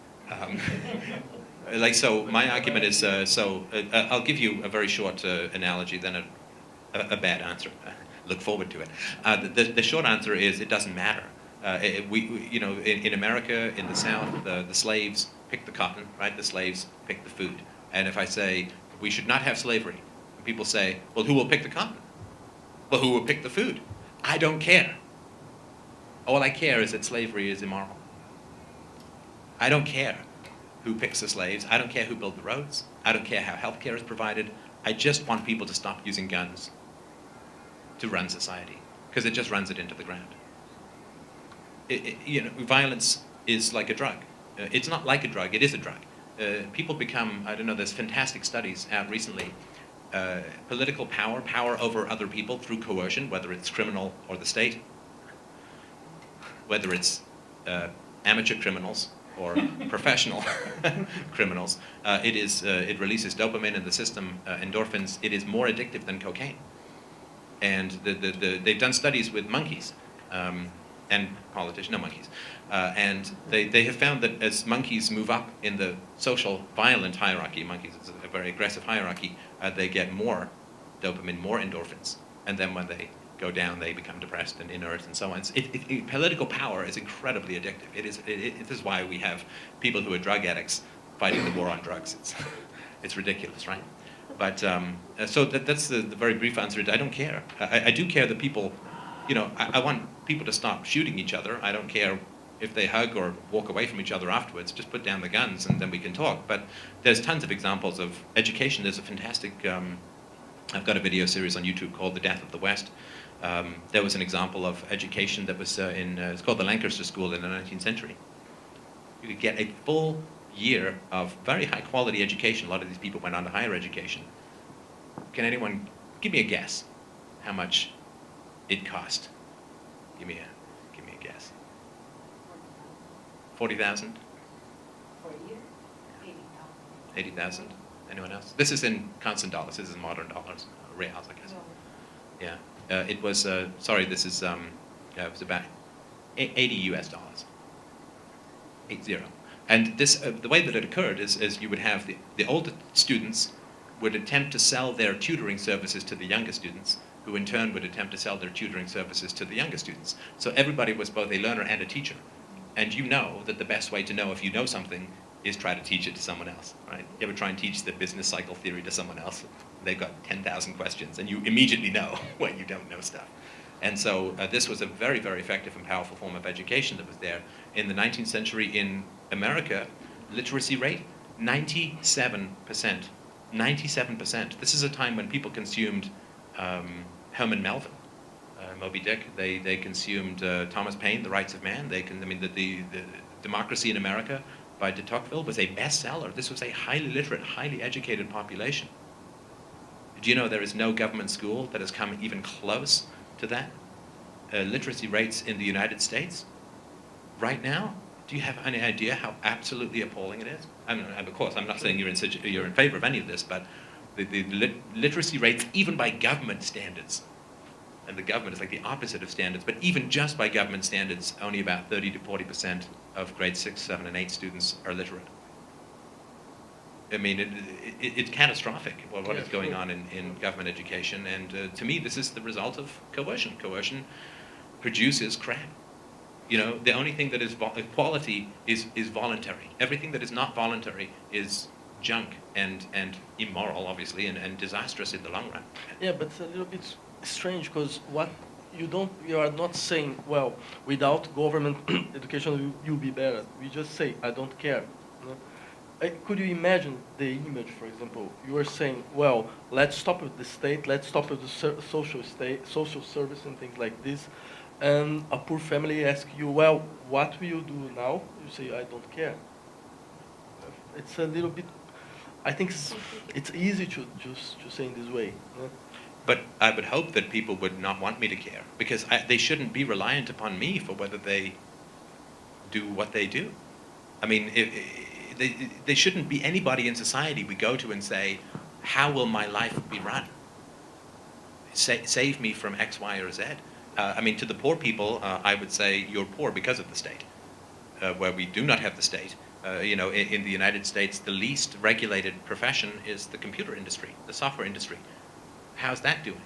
Like, so my argument is, I'll give you a very short analogy, then a bad answer. Look forward to it. The short answer is it doesn't matter. You know, in America, in the South, the slaves picked the cotton, right? The slaves picked the food. And if I say we should not have slavery, people say, well, who will pick the cotton? Well, who will pick the food? I don't care. All I care is that slavery is immoral. I don't care who picks the slaves. I don't care who built the roads. I don't care how healthcare is provided. I just want people to stop using guns to run society, because it just runs it into the ground. You know, violence is like a drug. It's not like a drug, it is a drug. People become, I don't know, there's fantastic studies out recently. Political power over other people through coercion, whether it's criminal or the state, whether it's amateur criminals or professional criminals. It releases dopamine in the system, endorphins. It is more addictive than cocaine. And they've done studies with monkeys and politicians, no monkeys. And they have found that as monkeys move up in the social violent hierarchy, monkeys is a very aggressive hierarchy, they get more dopamine, more endorphins. And then when they go down, they become depressed and inert and so on. Political power is incredibly addictive. This is why we have people who are drug addicts fighting the war on drugs. It's ridiculous, right? But so that's the very brief answer. I don't care. I do care that people, you know, I want people to stop shooting each other. I don't care if they hug or walk away from each other afterwards. Just put down the guns and then we can talk. But there's tons of examples of education. There's a fantastic, I've got a video series on YouTube called The Death of the West. There was an example of education that was it's called the Lancaster School in the 19th century. You could get a full year of very high quality education. A lot of these people went on to higher education. Can anyone give me a guess how much it cost? Give me a guess. 40,000? For a year, 80,000. 80,000? Anyone else? This is in constant dollars. This is modern dollars, reals, I guess. Yeah. It was, sorry, this is, it was about 80 US dollars. 80. And this, the way that it occurred is you would have the older students would attempt to sell their tutoring services to the younger students, who in turn would attempt to sell their tutoring services to the younger students. So everybody was both a learner and a teacher. And you know that the best way to know if you know something is try to teach it to someone else, right? You ever try and teach the business cycle theory to someone else? They've got 10,000 questions, and you immediately know when you don't know stuff. And so this was a very, very effective and powerful form of education that was there. In the 19th century in America, literacy rate, 97%. 97%. This is a time when people consumed Herman Melville, Moby Dick. They consumed Thomas Paine, The Rights of Man. The Democracy in America by de Tocqueville was a bestseller. This was a highly literate, highly educated population. Do you know there is no government school that has come even close to that? Literacy rates in the United States right now, do you have any idea how absolutely appalling it is? Of course, I'm not saying you're in favor of any of this, but the literacy rates, even by government standards, and the government is like the opposite of standards, but even just by government standards, only about 30 to 40% of grade 6, 7, and 8 students are literate. I mean, it's catastrophic what is going on in government education, and to me, this is the result of coercion. Coercion produces crap. You know, the only thing that is equality is voluntary. Everything that is not voluntary is junk and immoral, obviously, and disastrous in the long run. Yeah, but it's a little bit strange because you are not saying, well, without government education you'll be better. We just say, I don't care. You know? Could you imagine the image, for example? You are saying, well, let's stop with the state, let's stop with the social service and things like this. And a poor family asks you, well, what will you do now? You say, I don't care. It's a little bit, I think it's easy to say in this way. You know? But I would hope that people would not want me to care, because they shouldn't be reliant upon me for whether they do what they do. I mean, they shouldn't be anybody in society we go to and say, how will my life be run? Save me from X, Y, or Z. I mean, to the poor people, I would say you're poor because of the state. Where we do not have the state, you know, in the United States, the least regulated profession is the computer industry, the software industry. How's that doing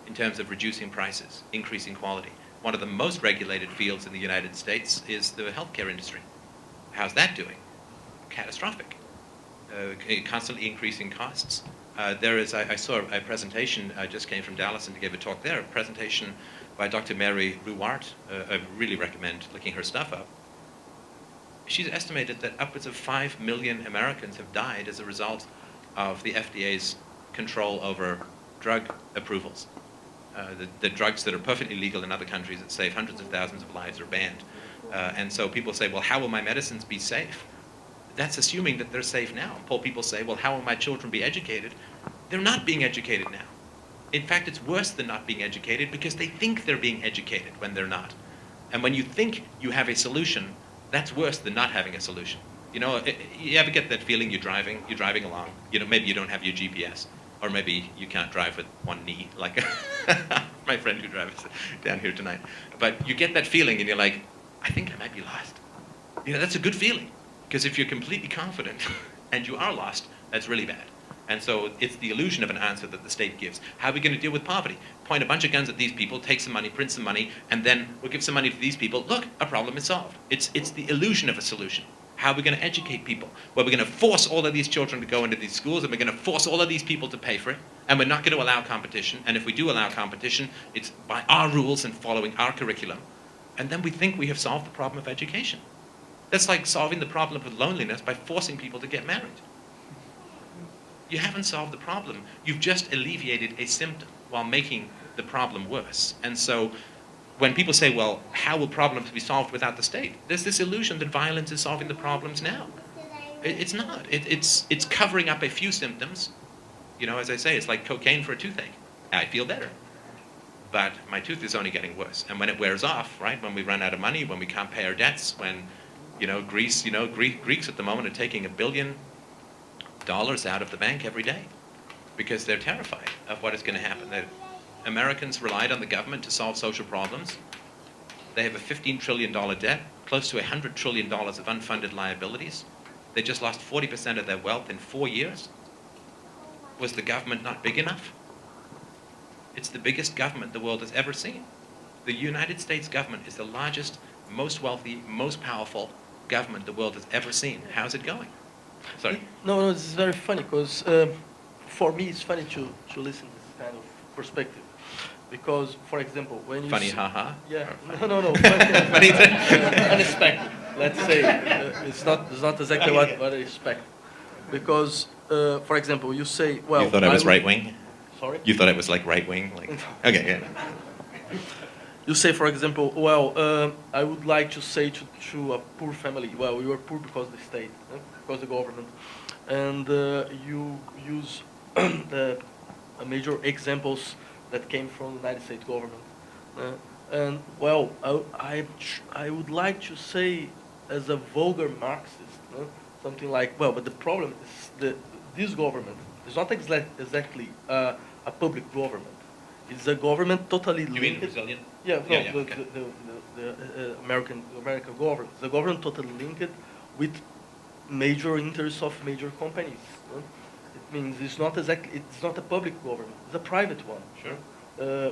in terms of reducing prices, increasing quality? One of the most regulated fields in the United States is the healthcare industry. How's that doing? Catastrophic. Constantly increasing costs. I saw a presentation, I just came from Dallas and gave a talk there, a presentation by Dr. Mary Ruwart. I really recommend looking her stuff up. She's estimated that upwards of 5 million Americans have died as a result of the FDA's control over drug approvals. The drugs that are perfectly legal in other countries that save hundreds of thousands of lives are banned. And so people say, well, how will my medicines be safe? That's assuming that they're safe now. Poor people say, well, how will my children be educated? They're not being educated now. In fact, it's worse than not being educated because they think they're being educated when they're not. And when you think you have a solution, that's worse than not having a solution. You know, you ever get that feeling you're driving along, you know, maybe you don't have your GPS, or maybe you can't drive with one knee, like my friend who drives down here tonight. But you get that feeling and you're like, I think I might be lost. You know, that's a good feeling, because if you're completely confident and you are lost, that's really bad. And so it's the illusion of an answer that the state gives. How are we going to deal with poverty? Point a bunch of guns at these people, take some money, print some money, and then we'll give some money to these people. Look, a problem is solved. It's the illusion of a solution. How are we going to educate people? Well, we're going to force all of these children to go into these schools, and we're going to force all of these people to pay for it, and we're not going to allow competition. And if we do allow competition, it's by our rules and following our curriculum. And then we think we have solved the problem of education. That's like solving the problem of loneliness by forcing people to get married. You haven't solved the problem. You've just alleviated a symptom while making the problem worse. And so when people say, well, how will problems be solved without the state? There's this illusion that violence is solving the problems now. It's not. It's covering up a few symptoms. You know, as I say, it's like cocaine for a toothache. I feel better. But my tooth is only getting worse. And when it wears off, right, when we run out of money, when we can't pay our debts, when, you know, Greeks at the moment are taking $1 billion out of the bank every day because they're terrified of what is going to happen. Americans relied on the government to solve social problems. They have a $15 trillion debt, close to $100 trillion of unfunded liabilities. They just lost 40% of their wealth in 4 years. Was the government not big enough? It's the biggest government the world has ever seen. The United States government is the largest, most wealthy, most powerful government the world has ever seen. How's it going? Sorry? No, this is very funny because for me it's funny to listen to this kind of perspective. Because, for example, when you... Funny, haha? Yeah, no. Funny, unexpected, let's say. It's not exactly what I expect. Because, for example, you say, well... You thought I was right-wing? Sorry? You thought it was like right-wing? Like, okay, yeah. You say, for example, well, I would like to say to a poor family, well, we were poor because of the state, because of the government. And you use major examples that came from the United States government. And, well, I would like to say, as a vulgar Marxist, something like, well, but the problem is this government is not exactly a public government. It's a government totally linked. You mean Brazilian? Yeah, no, yeah, okay. the American government. The government totally linked with major interests of major companies. It means it's not a public government, it's a private one. Sure.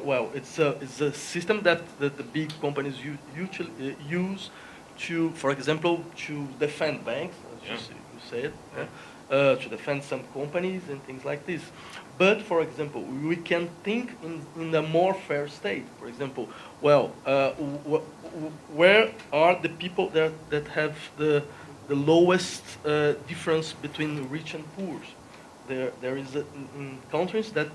Well, it's a system that the big companies usually use to, for example, to defend banks, as you said, to defend some companies and things like this. But, for example, we can think in a more fair state. For example, well, where are the people that have the lowest difference between rich and poor? There is in countries that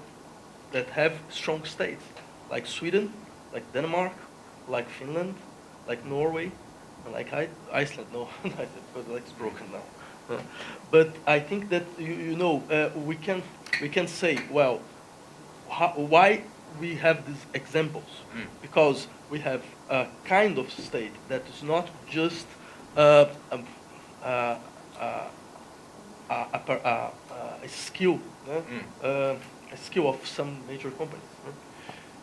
have strong states, like Sweden, like Denmark, like Finland, like Norway, and like Iceland. No, because it's broken now. But I think that we can say, well, why we have these examples? Because we have a kind of state that is not just a skill. A skill of some major companies.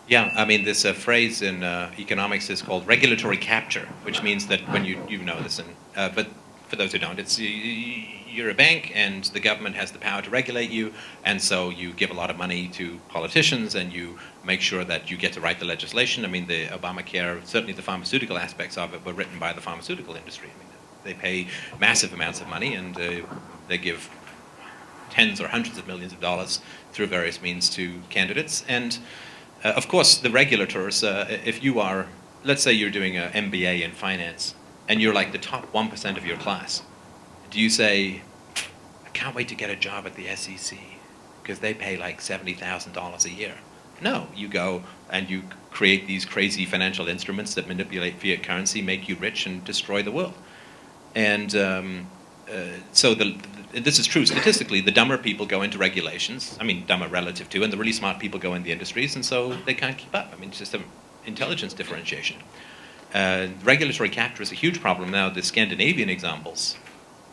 Yeah, I mean, this phrase in economics is called regulatory capture, which means that when you know this, but for those who don't, it's you're a bank and the government has the power to regulate you, and so you give a lot of money to politicians and you make sure that you get to write the legislation. I mean, the Obamacare, certainly the pharmaceutical aspects of it were written by the pharmaceutical industry. I mean, they pay massive amounts of money and they give tens or hundreds of millions of dollars through various means to candidates. And of course, the regulators, if you are, let's say you're doing an MBA in finance, and you're like the top 1% of your class, do you say, I can't wait to get a job at the SEC, because they pay like $70,000 a year? No, you go and you create these crazy financial instruments that manipulate fiat currency, make you rich, and destroy the world. And so this is true statistically. The dumber people go into regulations. I mean, dumber relative to, and the really smart people go in the industries, and so they can't keep up. I mean, it's just an intelligence differentiation. Regulatory capture is a huge problem. Now, the Scandinavian examples,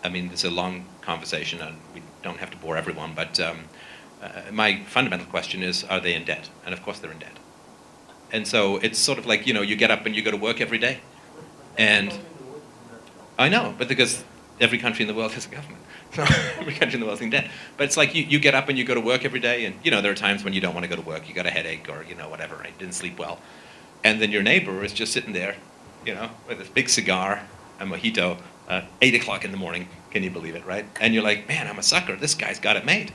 I mean, it's a long conversation, and we don't have to bore everyone, but my fundamental question is, are they in debt? And of course they're in debt. And so it's sort of like, you get up and you go to work every day. And I know, but because every country in the world has a government. So every country in the world is in debt. But it's like you get up and you go to work every day, and there are times when you don't want to go to work. You got a headache or whatever, right? Didn't sleep well. And then your neighbor is just sitting there, with this big cigar, a mojito, 8 o'clock in the morning. Can you believe it, right? And you're like, man, I'm a sucker. This guy's got it made.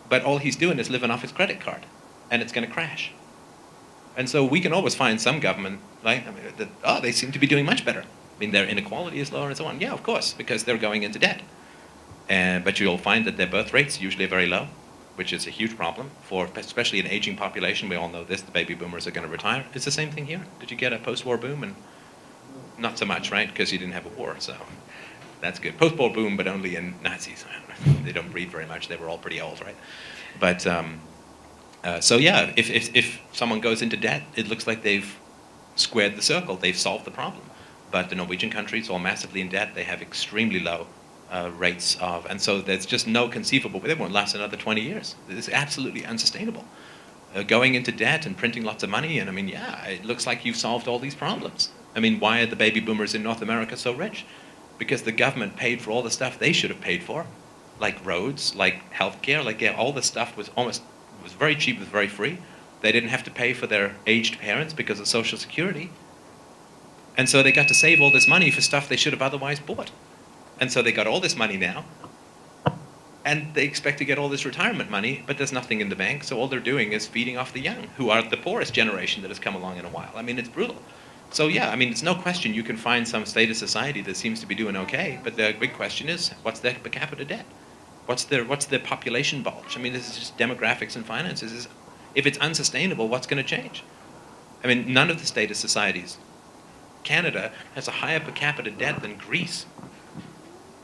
But all he's doing is living off his credit card, and it's going to crash. And so we can always find some government, right? I mean, they seem to be doing much better. I mean, their inequality is lower and so on. Yeah, of course, because they're going into debt. But you'll find that their birth rates usually are very low, which is a huge problem for especially an aging population. We all know this, the baby boomers are going to retire. It's the same thing here. Did you get a post-war boom? And not so much, right? Because you didn't have a war, so that's good. Post-war boom, but only in Nazis. They don't breed very much. They were all pretty old, right? But so yeah, if someone goes into debt, it looks like they've squared the circle. They've solved the problem. But the Norwegian countries, all massively in debt, they have extremely low rates of, and so there's just no conceivable, they won't last another 20 years. It's absolutely unsustainable. Going into debt and printing lots of money, and I mean, yeah, it looks like you've solved all these problems. I mean, why are the baby boomers in North America so rich? Because the government paid for all the stuff they should have paid for, like roads, like healthcare, all the stuff was very cheap, was very free. They didn't have to pay for their aged parents because of Social Security. And so they got to save all this money for stuff they should have otherwise bought. And so they got all this money now, and they expect to get all this retirement money, but there's nothing in the bank, so all they're doing is feeding off the young, who are the poorest generation that has come along in a while. I mean, it's brutal. So yeah, I mean, it's no question you can find some state of society that seems to be doing okay, but the big question is, what's their per capita debt? What's their population bulge? I mean, this is just demographics and finances. If it's unsustainable, what's going to change? I mean, none of the status societies. Canada has a higher per capita debt than Greece.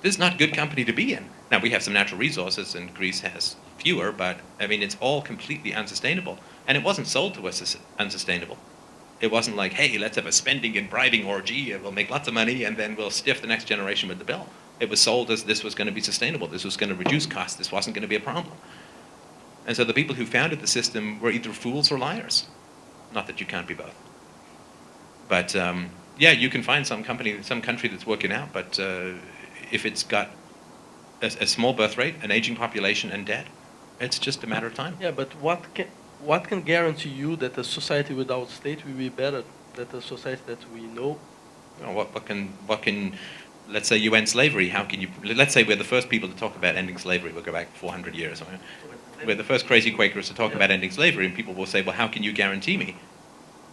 This is not good company to be in. Now, we have some natural resources, and Greece has fewer, but, I mean, it's all completely unsustainable. And it wasn't sold to us as unsustainable. It wasn't like, hey, let's have a spending and bribing orgy, and we'll make lots of money, and then we'll stiff the next generation with the bill. It was sold as this was going to be sustainable. This was going to reduce costs. This wasn't going to be a problem. And so the people who founded the system were either fools or liars. Not that you can't be both. But, yeah, you can find some country that's working out, but if it's got a small birth rate, an aging population, and dead, it's just a matter of time. Yeah, but what can guarantee you that a society without state will be better than a society that we know? You know, what can let's say you end slavery, how can you, let's say we're the first people to talk about ending slavery, we'll go back 400 years. We're the first crazy Quakers to talk about ending slavery, and people will say, well, how can you guarantee me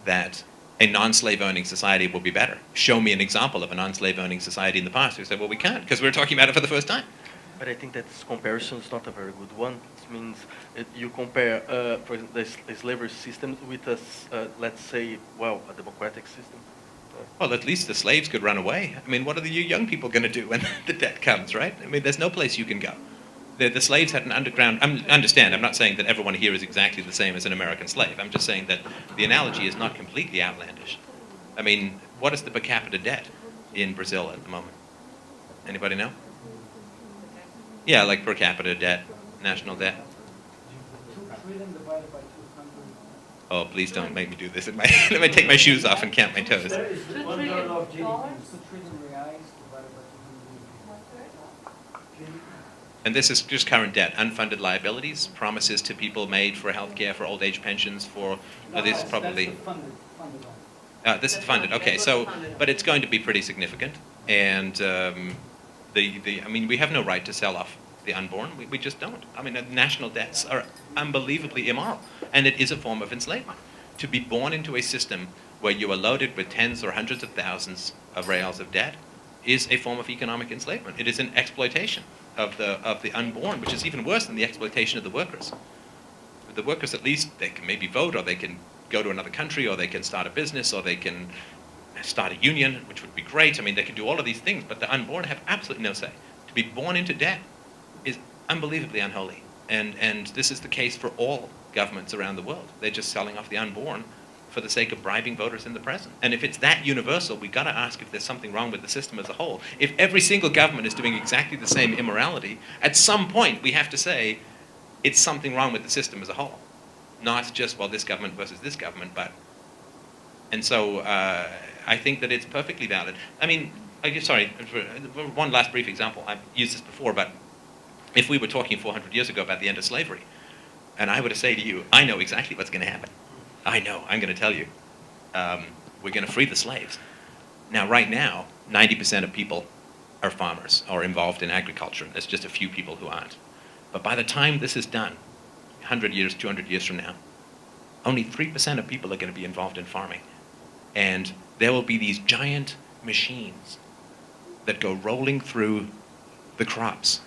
that a non-slave owning society will be better? Show me an example of a non-slave owning society in the past. We say, well, we can't, because we're talking about it for the first time. But I think that this comparison is not a very good one. It means you compare, for example, the slavery system with let's say, well, a democratic system. Well, at least the slaves could run away. I mean, what are you young people going to do when the debt comes, right? I mean, there's no place you can go. The slaves had an underground, understand, I'm not saying that everyone here is exactly the same as an American slave. I'm just saying that the analogy is not completely outlandish. I mean, what is the per capita debt in Brazil at the moment? Anybody know? Yeah, like per capita debt, national debt. 2 trillion divided by 200. Oh, please don't make me do this. Let me take my shoes off and count my toes. There is $2 1 trillion third of GDP. 2 dollars? trillion reais divided by 200. And this is just current debt, unfunded liabilities, promises to people made for healthcare, for old age pensions, for this probably. That's the funded one. This is funded. Okay, so but it's going to be pretty significant, and I mean, we have no right to sell off the unborn. We just don't. I mean, national debts are unbelievably immoral, and it is a form of enslavement. To be born into a system where you are loaded with tens or hundreds of thousands of reals of debt is a form of economic enslavement. It is an exploitation of the unborn, which is even worse than the exploitation of the workers. With the workers, at least they can maybe vote, or they can go to another country, or they can start a business, or they can start a union, which would be great. I mean, they can do all of these things, but the unborn have absolutely no say. To be born into debt is unbelievably unholy. And this is the case for all governments around the world. They're just selling off the unborn for the sake of bribing voters in the present. And if it's that universal, we've got to ask if there's something wrong with the system as a whole. If every single government is doing exactly the same immorality, at some point we have to say it's something wrong with the system as a whole. Not just, well, this government versus this government, but... And so I think that it's perfectly valid. I mean, sorry, one last brief example. I've used this before, but if we were talking 400 years ago about the end of slavery, and I were to say to you, I know exactly what's going to happen. I know, I'm going to tell you. We're going to free the slaves. Now, right now, 90% of people are farmers or involved in agriculture. There's just a few people who aren't. But by the time this is done, 100 years, 200 years from now, only 3% of people are going to be involved in farming. And there will be these giant machines that go rolling through the crops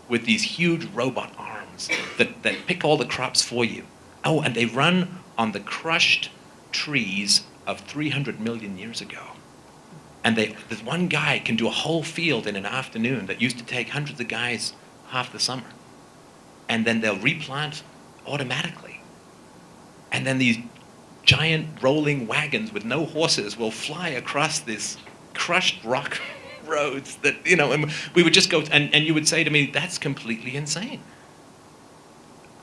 with these huge robot arms that pick all the crops for you. Oh, and they run on the crushed trees of 300 million years ago. And this one guy can do a whole field in an afternoon that used to take hundreds of guys half the summer. And then they'll replant automatically. And then these giant rolling wagons with no horses will fly across this crushed rock roads that, you know, and we would just go, and you would say to me, that's completely insane.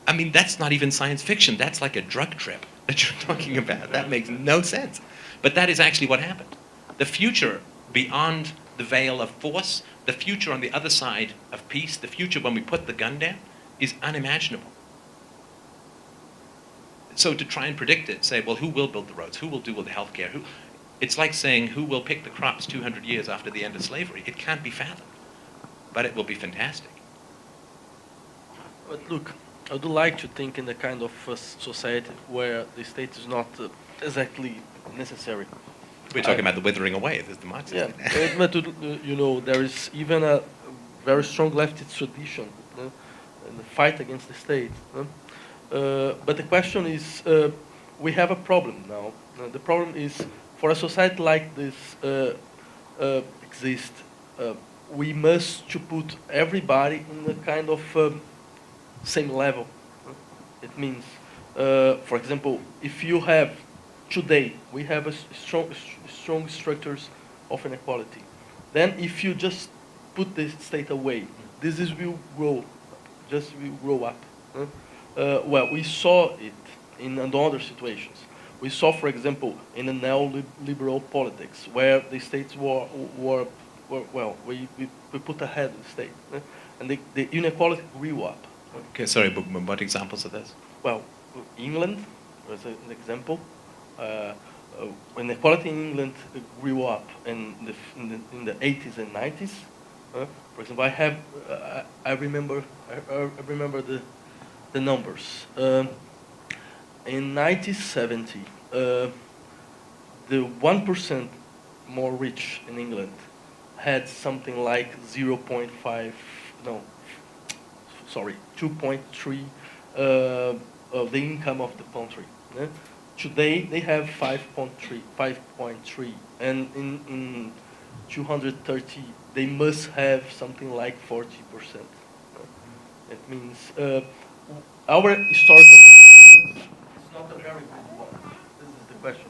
I mean, that's not even science fiction. That's like a drug trip that you're talking about. That makes no sense. But that is actually what happened. The future beyond the veil of force, the future on the other side of peace, the future when we put the gun down, is unimaginable. So to try and predict it, say, well, who will build the roads? Who will do all the healthcare? It's like saying, who will pick the crops 200 years after the end of slavery? It can't be fathomed. But it will be fantastic. But look, I would like to think in a kind of society where the state is not exactly necessary. We're talking about the withering away. There's the Marxism. Yeah, but you know, there is even a very strong leftist tradition in the fight against the state. But the question is, we have a problem now. The problem is, for a society like this exist, we must to put everybody in a kind of same level. It means, for example, if you have today, we have a strong structures of inequality. Then if you just put the state away, will grow up. Well, we saw it in other situations. We saw, for example, in the neoliberal politics, where the states were we put ahead the state, and the inequality grew up. Okay, sorry, but what examples of this? Well, England was an example. Inequality in England grew up in the 80s and 90s. For example, I remember the numbers. In 1970, the 1% more rich in England had something like 2.3 of the income of the country. Today they have 5.3, and in 230 they must have something like 40%. It means our historical experience is not a very good one. This is the question.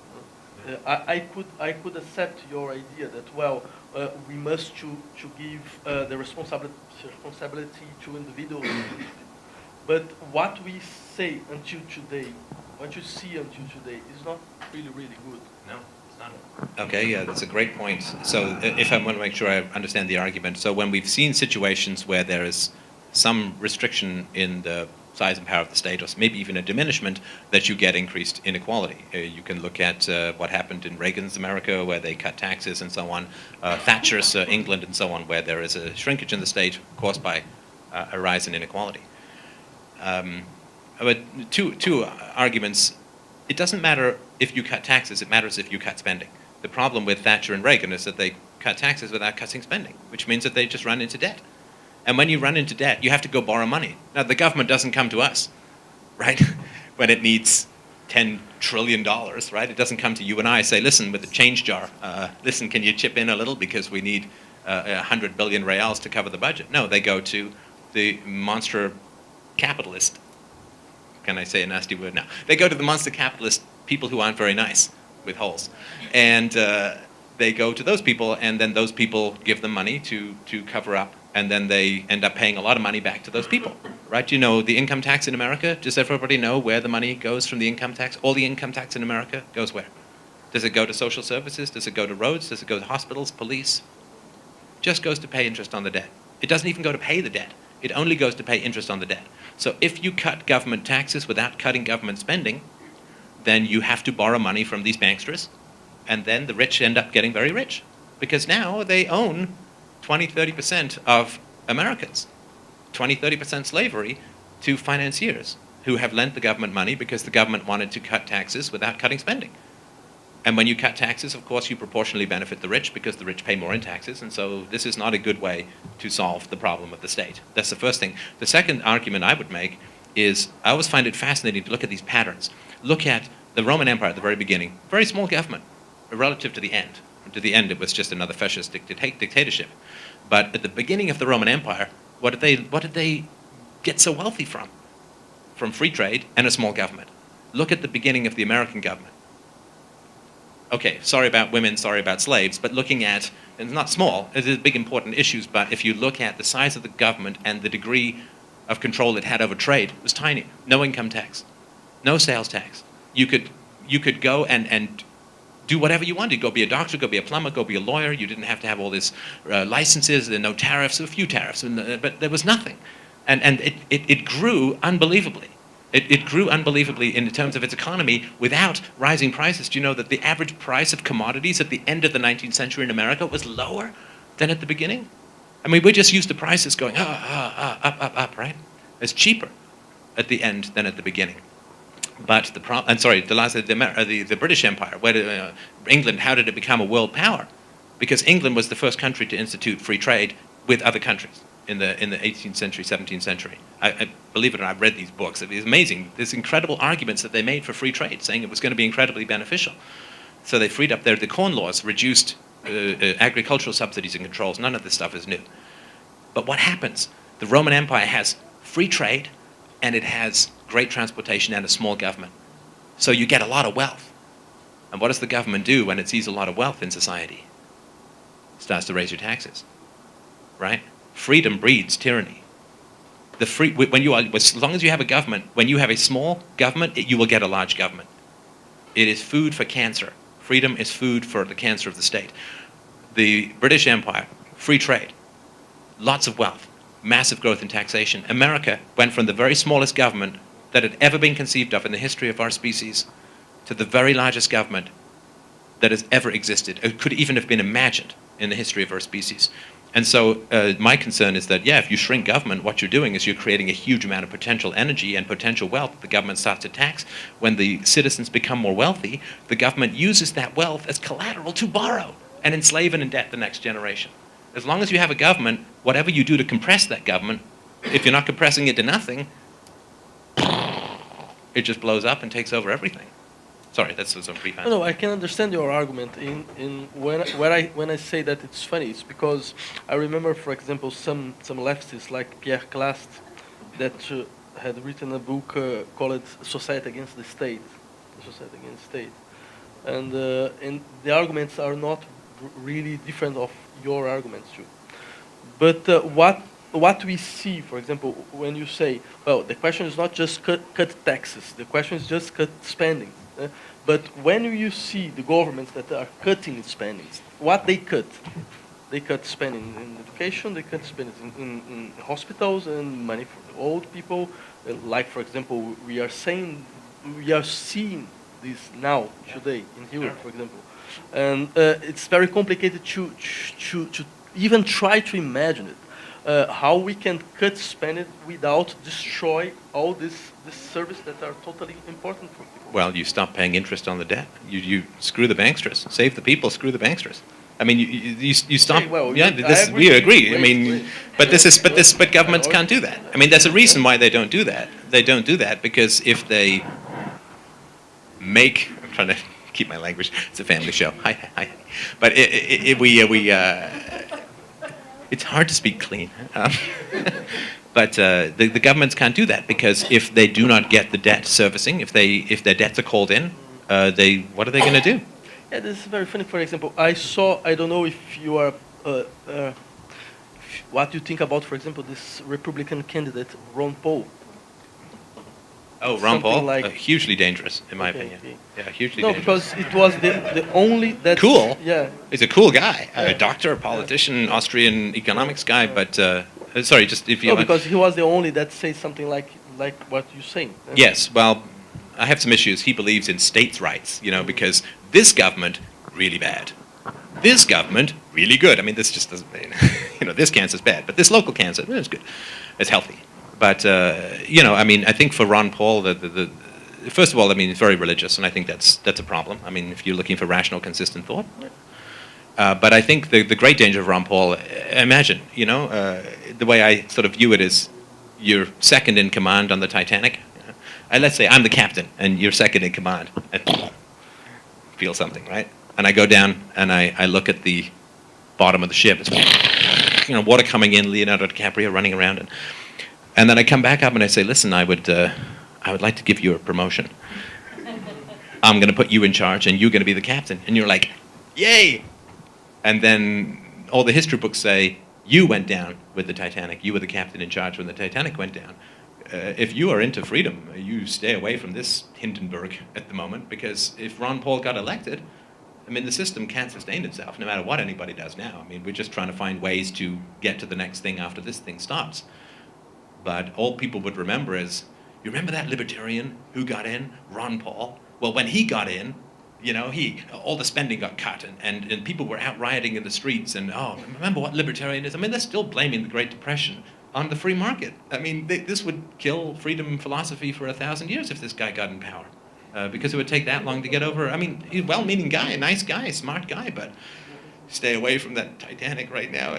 I could accept your idea that we must to give the responsibility to individuals, but what we say until today, what you see until today, is not really good. No, it's not. Okay, yeah, that's a great point. So if I want to make sure I understand the argument, so when we've seen situations where there is some restriction in the size and power of the state, or maybe even a diminishment, that you get increased inequality. You can look at what happened in Reagan's America, where they cut taxes and so on, Thatcher's England and so on, where there is a shrinkage in the state caused by a rise in inequality. But two arguments. It doesn't matter if you cut taxes, it matters if you cut spending. The problem with Thatcher and Reagan is that they cut taxes without cutting spending, which means that they just run into debt. And when you run into debt, you have to go borrow money. Now, the government doesn't come to us, right? When it needs $10 trillion, right? It doesn't come to you and I, say, listen, with the change jar, listen, can you chip in a little because we need 100 billion reals to cover the budget? No, they go to the monster capitalist. Can I say a nasty word now? They go to the monster capitalist people who aren't very nice, with holes. And they go to those people, and then those people give them money to cover up, and then they end up paying a lot of money back to those people, right? You know the income tax in America? Does everybody know where the money goes from the income tax? All the income tax in America goes where? Does it go to social services? Does it go to roads? Does it go to hospitals, police? Just goes to pay interest on the debt. It doesn't even go to pay the debt. It only goes to pay interest on the debt. So if you cut government taxes without cutting government spending, then you have to borrow money from these banksters, and then the rich end up getting very rich, because now they own 20-30% of Americans, 20-30% slavery to financiers who have lent the government money because the government wanted to cut taxes without cutting spending. And when you cut taxes, of course, you proportionally benefit the rich because the rich pay more in taxes, and so this is not a good way to solve the problem of the state. That's the first thing. The second argument I would make is I always find it fascinating to look at these patterns. Look at the Roman Empire at the very beginning, very small government relative to the end. To the end, it was just another fascist dictatorship. But at the beginning of the Roman Empire, what did they get so wealthy from? From free trade and a small government. Look at the beginning of the American government. Okay, sorry about women, sorry about slaves, but looking at, and it's not small, it is big important issues, but if you look at the size of the government and the degree of control it had over trade, it was tiny. No income tax, no sales tax. You could go and do whatever you wanted. Go be a doctor, go be a plumber, go be a lawyer. You didn't have to have all these licenses, there were no tariffs, a few tariffs, but there was nothing. And it grew unbelievably. It grew unbelievably in terms of its economy without rising prices. Do you know that the average price of commodities at the end of the 19th century in America was lower than at the beginning? I mean, we just used to prices going up, right? It's cheaper at the end than at the beginning. But the British Empire, England, how did it become a world power? Because England was the first country to institute free trade with other countries in the 18th century, 17th century. I believe it or not, I've read these books. It's amazing. There's incredible arguments that they made for free trade, saying it was going to be incredibly beneficial. So they freed up the Corn Laws, reduced agricultural subsidies and controls. None of this stuff is new. But what happens? The Roman Empire has free trade, and it has great transportation and a small government. So you get a lot of wealth. And what does the government do when it sees a lot of wealth in society? It starts to raise your taxes, right? Freedom breeds tyranny. As long as you have a government, when you have a small government, you will get a large government. It is food for cancer. Freedom is food for the cancer of the state. The British Empire, free trade, lots of wealth, massive growth in taxation. America went from the very smallest government that had ever been conceived of in the history of our species to the very largest government that has ever existed, or could even have been imagined in the history of our species. And so my concern is that, yeah, if you shrink government, what you're doing is you're creating a huge amount of potential energy and potential wealth that the government starts to tax. When the citizens become more wealthy, the government uses that wealth as collateral to borrow and enslave and indebt the next generation. As long as you have a government, whatever you do to compress that government, if you're not compressing it to nothing, it just blows up and takes over everything. Sorry, that's some brief answer. No, I can understand your argument. When I say that it's funny, it's because I remember, for example, some leftists like Pierre Clastres that had written a book called "Society Against the State," and the arguments are not really different of your arguments too. But what we see, for example, when you say, well, the question is not just cut taxes, the question is just cut spending. But when you see the governments that are cutting spending, what they cut spending in education, they cut spending in hospitals and money for the old people. Like, for example, we are seeing this now, today, in Europe, for example. And it's very complicated to even try to imagine it. How we can cut spending without destroy all this service that are totally important for people. Well, you stop paying interest on the debt. You screw the banksters. Save the people, screw the banksters. I mean, you stop. Okay, well, yeah, we agree. I mean, but governments can't do that. I mean, there's a reason why they don't do that. They don't do that because if they make, I'm trying to keep my language. It's a family show. Hi. But it's hard to speak clean. But the governments can't do that because if they do not get the debt servicing, if their debts are called in, what are they going to do? Yeah, this is very funny. For example, I don't know if you are, what you think about, for example, this Republican candidate, Ron Paul. Oh, Ron Paul? Like, hugely dangerous, in my opinion. Okay. Yeah, hugely no, dangerous. because it was the only that... Cool? Yeah. He's a cool guy. A doctor, a politician, Austrian economics guy, but... sorry, just if you... No, because he was the only that says something like what you're saying. Yes, well, I have some issues. He believes in states' rights, because this government, really bad. This government, really good. I mean, this just doesn't mean... this cancer's bad, but this local cancer, it's good. It's healthy. But, I mean, I think for Ron Paul, first of all, I mean, he's very religious, and I think that's a problem. I mean, if you're looking for rational, consistent thought. But I think the great danger of Ron Paul, imagine, the way I sort of view it is you're second in command on the Titanic. Let's say I'm the captain, and you're second in command. And feel something, right? And I go down, and I look at the bottom of the ship. It's, water coming in, Leonardo DiCaprio running around, and then I come back up and I say, listen, I would like to give you a promotion. I'm going to put you in charge and you're going to be the captain. And you're like, yay! And then all the history books say, you went down with the Titanic. You were the captain in charge when the Titanic went down. If you are into freedom, you stay away from this Hindenburg at the moment, because if Ron Paul got elected, I mean, the system can't sustain itself no matter what anybody does now. I mean, we're just trying to find ways to get to the next thing after this thing stops. But all people would remember is, you remember that libertarian who got in, Ron Paul? Well, when he got in, all the spending got cut, and people were out rioting in the streets, and remember what libertarian is? I mean, they're still blaming the Great Depression on the free market. I mean, this would kill freedom philosophy for 1,000 years if this guy got in power, because it would take that long to get over. I mean, he's a well-meaning guy, a nice guy, smart guy, but stay away from that Titanic right now.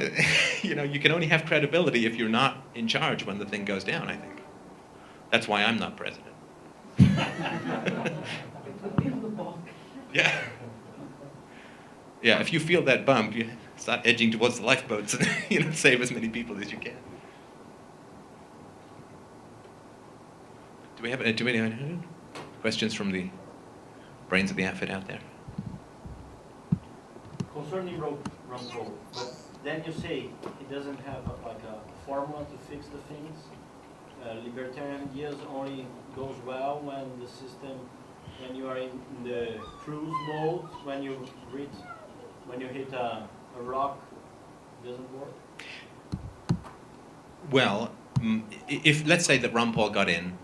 You can only have credibility if you're not in charge when the thing goes down, I think. That's why I'm not president. Yeah. Yeah, if you feel that bump, you start edging towards the lifeboats and save as many people as you can. Do we have any questions from the brains of the outfit out there? Concerning Ron Paul, but then you say it doesn't have a formula to fix the things. Libertarian ideas only goes well when the system, when you are in the cruise mode, when you hit a rock doesn't work? Well, if let's say that Ron Paul got in,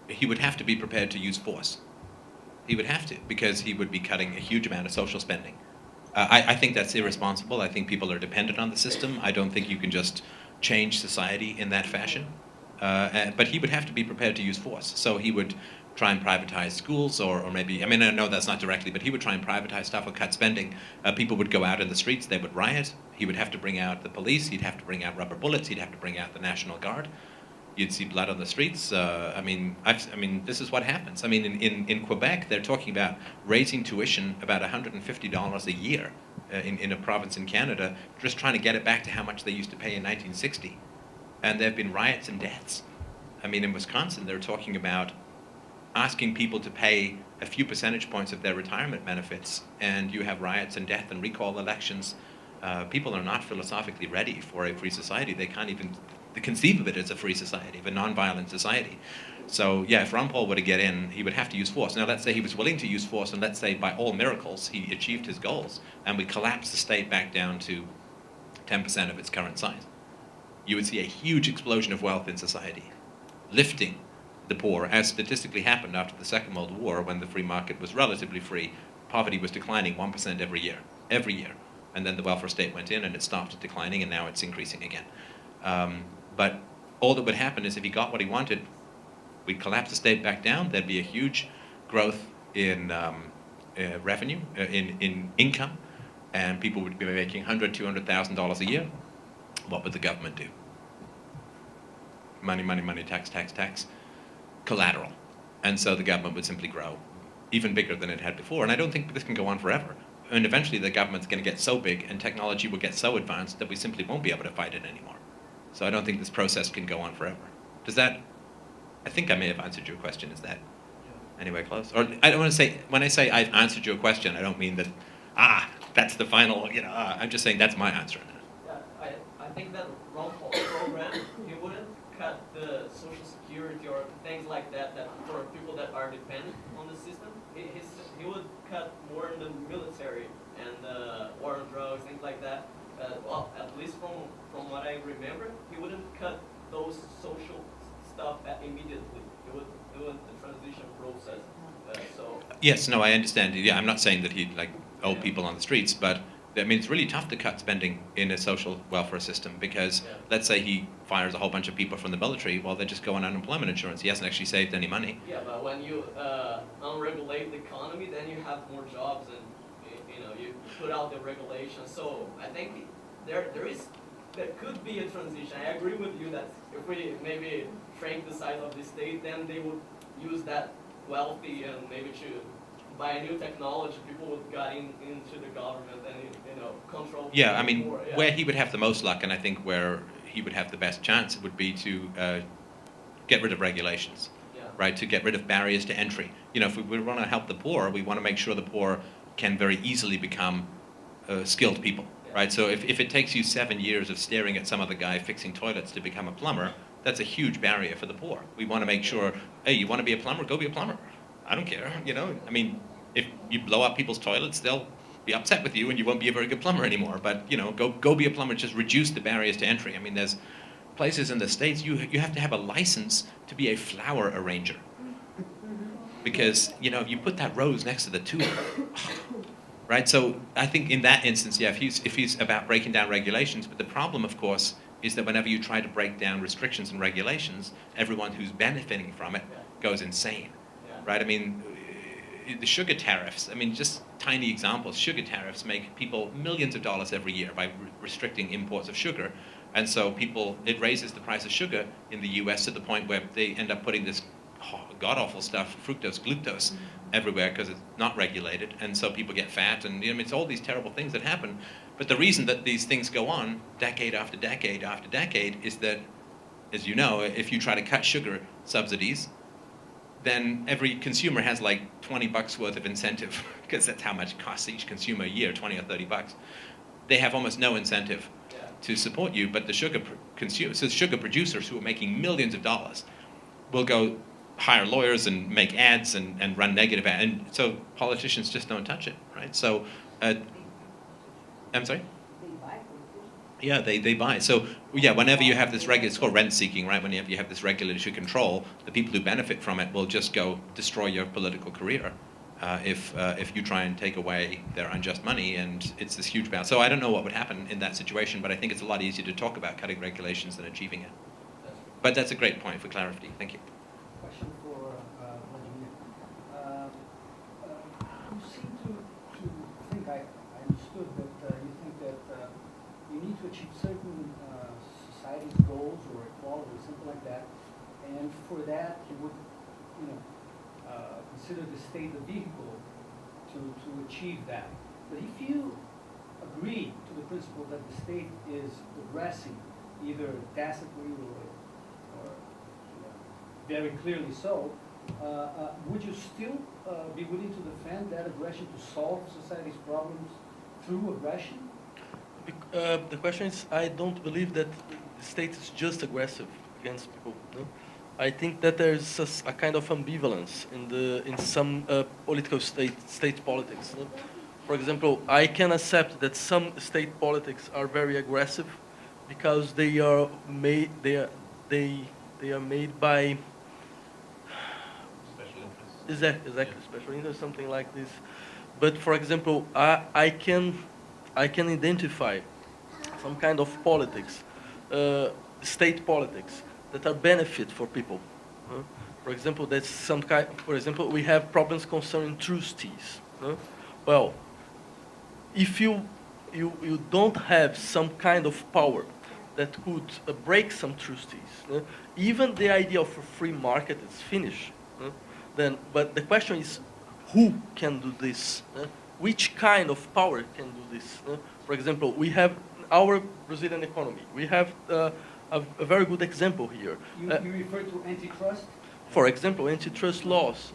he would have to be prepared to use force. He would have to, because he would be cutting a huge amount of social spending. I think that's irresponsible. I think people are dependent on the system. I don't think you can just change society in that fashion. But he would have to be prepared to use force. So he would try and privatize schools, or maybe, I mean, I know that's not directly, but he would try and privatize stuff or cut spending. People would go out in the streets, they would riot. He would have to bring out the police, he'd have to bring out rubber bullets, he'd have to bring out the National Guard. You'd see blood on the streets. I mean, this is what happens. I mean, in Quebec, they're talking about raising tuition about $150 a year in a province in Canada, just trying to get it back to how much they used to pay in 1960. And there have been riots and deaths. I mean, in Wisconsin, they're talking about asking people to pay a few percentage points of their retirement benefits, and you have riots and death and recall elections. People are not philosophically ready for a free society. They can't even conceive of it as a free society, of a non-violent society. So yeah, if Ron Paul were to get in, he would have to use force. Now let's say he was willing to use force, and let's say by all miracles he achieved his goals, and we collapsed the state back down to 10% of its current size. You would see a huge explosion of wealth in society, lifting the poor, as statistically happened after the Second World War, when the free market was relatively free. Poverty was declining 1% every year, and then the welfare state went in and it stopped declining, and now it's increasing again. But all that would happen is if he got what he wanted, we'd collapse the state back down, there'd be a huge growth in revenue, in income, and people would be making $100,000, $200,000 a year. What would the government do? Money, money, money, tax, tax, tax, collateral. And so the government would simply grow even bigger than it had before. And I don't think this can go on forever. And eventually the government's going to get so big and technology will get so advanced that we simply won't be able to fight it anymore. So I don't think this process can go on forever. Does that, I think I may have answered your question. Is that anywhere close? Or I don't want to say, when I say I've answered your question, I don't mean that, that's the final, I'm just saying that's my answer. Yeah, I think that Ron Paul's program, he wouldn't cut the social security or things like that for people that are dependent on the system. He would cut more in the military and war on drugs, things like that. Well, at least from what I remember, he wouldn't cut those social stuff immediately. He would do the transition process. Yes, no, I understand. Yeah, I'm not saying that he'd old people on the streets, but I mean, it's really tough to cut spending in a social welfare system because let's say he fires a whole bunch of people from the military, well, they just go on unemployment insurance. He hasn't actually saved any money. Yeah, but when you unregulate the economy, then you have more jobs and you put out the regulations. So I think there could be a transition. I agree with you that if we maybe shrink the size of the state, then they would use that wealthy and maybe to buy new technology, people would get into the government and control. Yeah, I mean, more, where he would have the most luck, and I think where he would have the best chance, would be to get rid of regulations, right? To get rid of barriers to entry. If we want to help the poor, we want to make sure the poor can very easily become skilled people, right? So if it takes you 7 years of staring at some other guy fixing toilets to become a plumber, that's a huge barrier for the poor. We want to make sure, hey, you want to be a plumber? Go be a plumber. I don't care, I mean, if you blow up people's toilets, they'll be upset with you and you won't be a very good plumber anymore. But, go be a plumber, just reduce the barriers to entry. I mean, there's places in the States, you have to have a license to be a flower arranger. Because, you put that rose next to the tulip, right? So I think in that instance, if he's about breaking down regulations, but the problem, of course, is that whenever you try to break down restrictions and regulations, everyone who's benefiting from it goes insane. Right? I mean, the sugar tariffs, just tiny examples, sugar tariffs make people millions of dollars every year by restricting imports of sugar. And so it raises the price of sugar in the US to the point where they end up putting this god-awful stuff, fructose, glucose, everywhere because it's not regulated. And so people get fat and it's all these terrible things that happen. But the reason that these things go on decade after decade after decade is that, as you know, if you try to cut sugar subsidies, then every consumer has $20 worth of incentive, because that's how much it costs each consumer a year, 20 or 30 bucks. They have almost no incentive to support you, but the sugar producers who are making millions of dollars will go hire lawyers and make ads and run negative ads, and so politicians just don't touch it, right? So, I'm sorry? Yeah, they buy. So yeah, whenever you have this it's called rent seeking, right? Whenever you have this regulatory control, the people who benefit from it will just go destroy your political career if you try and take away their unjust money, and it's this huge balance. So I don't know what would happen in that situation, but I think it's a lot easier to talk about cutting regulations than achieving it. But that's a great point for clarity. Thank you. Question for Vladimir. You seem to think, I understood that you think that you need to achieve certain society's goals or equality or something like that, and for that you would, consider the state the vehicle to achieve that. But if you agree to the principle that the state is aggressing, either tacitly or very clearly so, would you still be willing to defend that aggression to solve society's problems through aggression? The question is, I don't believe that the state is just aggressive against people. No? I think that there is a kind of ambivalence in some political state politics. No? For example, I can accept that some state politics are very aggressive because they are made by exactly special interest, something like this. But for example, I can identify some kind of politics, state politics, that are benefit for people. For example, that's some kind. For example, we have problems concerning trustees. Well, if you don't have some kind of power that could break some trustees, even the idea of a free market is finished. Then, but the question is, who can do this? Which kind of power can do this? For example, we have our Brazilian economy. We have a very good example here. You refer to antitrust? For example, antitrust laws.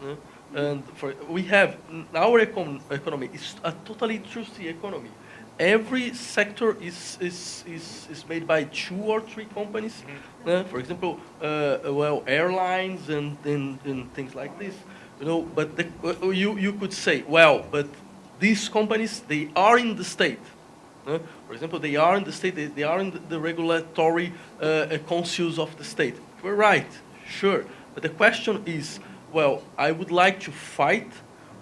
And we have our economy is a totally trustee economy. Every sector is made by 2 or 3 companies. For example, airlines and things like this. But you could say, well, but these companies, they are in the state. For example, they are in the state. They are in the regulatory councils of the state. We're right, sure. But the question is, well, I would like to fight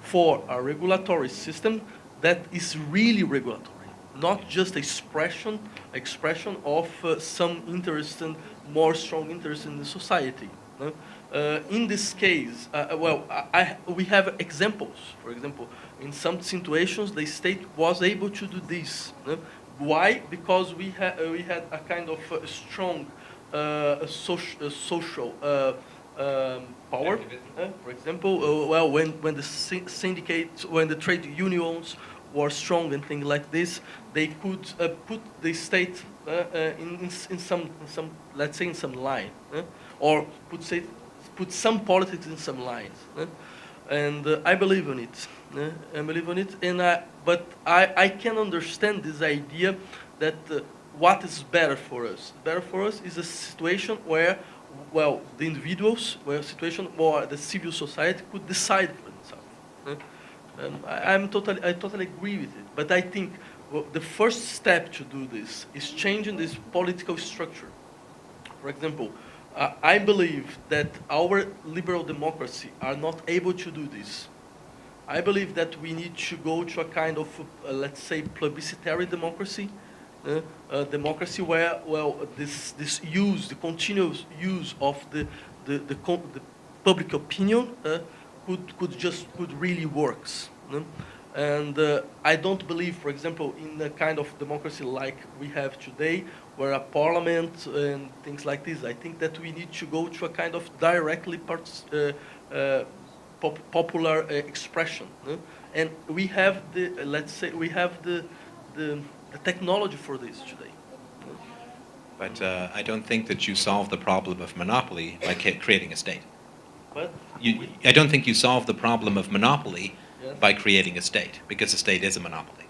for a regulatory system that is really regulatory. Not just expression of some interest and more strong interest in the society. In this case, we have examples. For example, in some situations, the state was able to do this. Why? Because we had a kind of strong social power. For example, when the syndicates, when the trade unions were strong and things like this, they could put the state in some let's say in some line, or put some politics in some lines, and I believe in it. I believe in it, but I can understand this idea that what is better for us. Better for us is a situation where, well, the individuals, where a situation where the civil society could decide for themselves. I totally agree with it, but I think the first step to do this is changing this political structure. For example, I believe that our liberal democracy are not able to do this. I believe that we need to go to a kind of, let's say, plebiscitary democracy, democracy where, well, this use, the continuous use of the public opinion could really works. And I don't believe, for example, in the kind of democracy like we have today, where a parliament and things like this. I think that we need to go to a kind of directly popular expression, and we have the, let's say, we have the technology for this today. But I don't think that you solve the problem of monopoly by creating a state. But I don't think you solve the problem of monopoly Yes. by creating a state, because a state is a monopoly.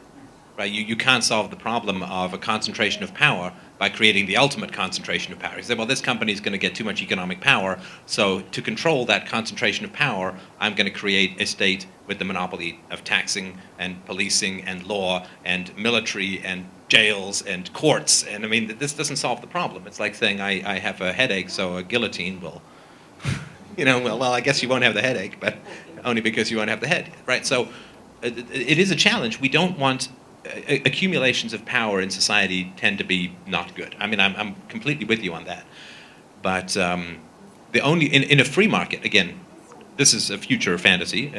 Right? You can't solve the problem of a concentration of power by creating the ultimate concentration of power. You say, well, this company is going to get too much economic power, so to control that concentration of power, I'm going to create a state with the monopoly of taxing and policing and law and military and jails and courts, and I mean, this doesn't solve the problem. It's like saying I have a headache, so a guillotine will, well, I guess you won't have the headache, but only because you won't have the head, right? So it is a challenge. We don't want accumulations of power in society tend to be not good. I mean, I'm completely with you on that. But the only in a free market, again, this is a future fantasy,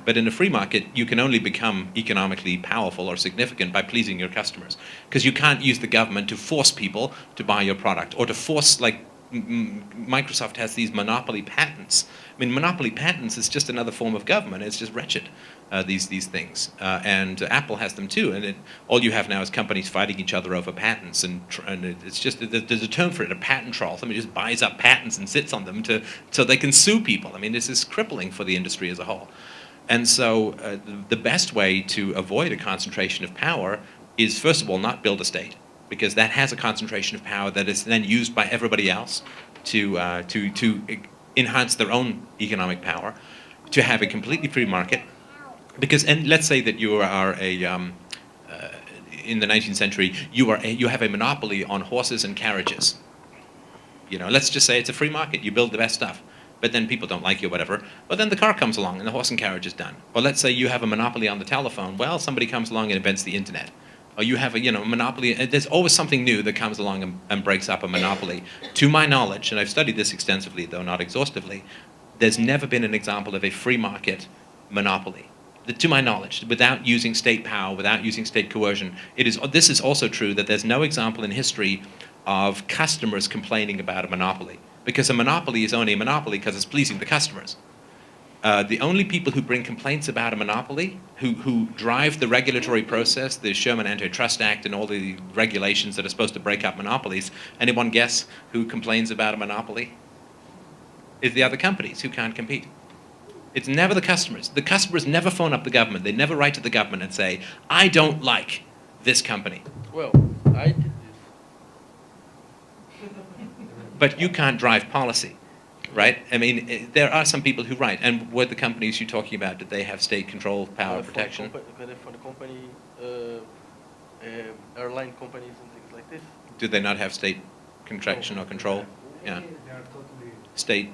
but in a free market, you can only become economically powerful or significant by pleasing your customers. Because you can't use the government to force people to buy your product, or to force, like Microsoft has these monopoly patents. I mean, monopoly patents is just another form of government. It's just wretched, these things. And Apple has them too. And all you have now is companies fighting each other over patents. And it's just, there's a term for it, a patent troll. Somebody just buys up patents and sits on them so they can sue people. I mean, this is crippling for the industry as a whole. And so the best way to avoid a concentration of power is, first of all, not build a state, because that has a concentration of power that is then used by everybody else to enhance their own economic power, to have a completely free market. Because, and let's say that you are in the 19th century, you have a monopoly on horses and carriages. Let's just say it's a free market. You build the best stuff, but then people don't like you or whatever. Well, then the car comes along and the horse and carriage is done. Or let's say you have a monopoly on the telephone. Well, somebody comes along and invents the internet. Or you have a monopoly. There's always something new that comes along and breaks up a monopoly. To my knowledge, and I've studied this extensively, though not exhaustively, there's never been an example of a free market monopoly. To my knowledge, without using state power, without using state coercion. This is also true that there's no example in history of customers complaining about a monopoly. Because a monopoly is only a monopoly because it's pleasing the customers. The only people who bring complaints about a monopoly, who drive the regulatory process, the Sherman Antitrust Act and all the regulations that are supposed to break up monopolies, anyone guess who complains about a monopoly? It's the other companies who can't compete. It's never the customers. The customers never phone up the government. They never write to the government and say, I don't like this company. Well, I did this. But you can't drive policy. Right? I mean, there are some people who write. And what the companies you're talking about, did they have state control, power, protection? For the company, airline companies and things like this. Do they not have state contraction or control? Yeah. They are totally State,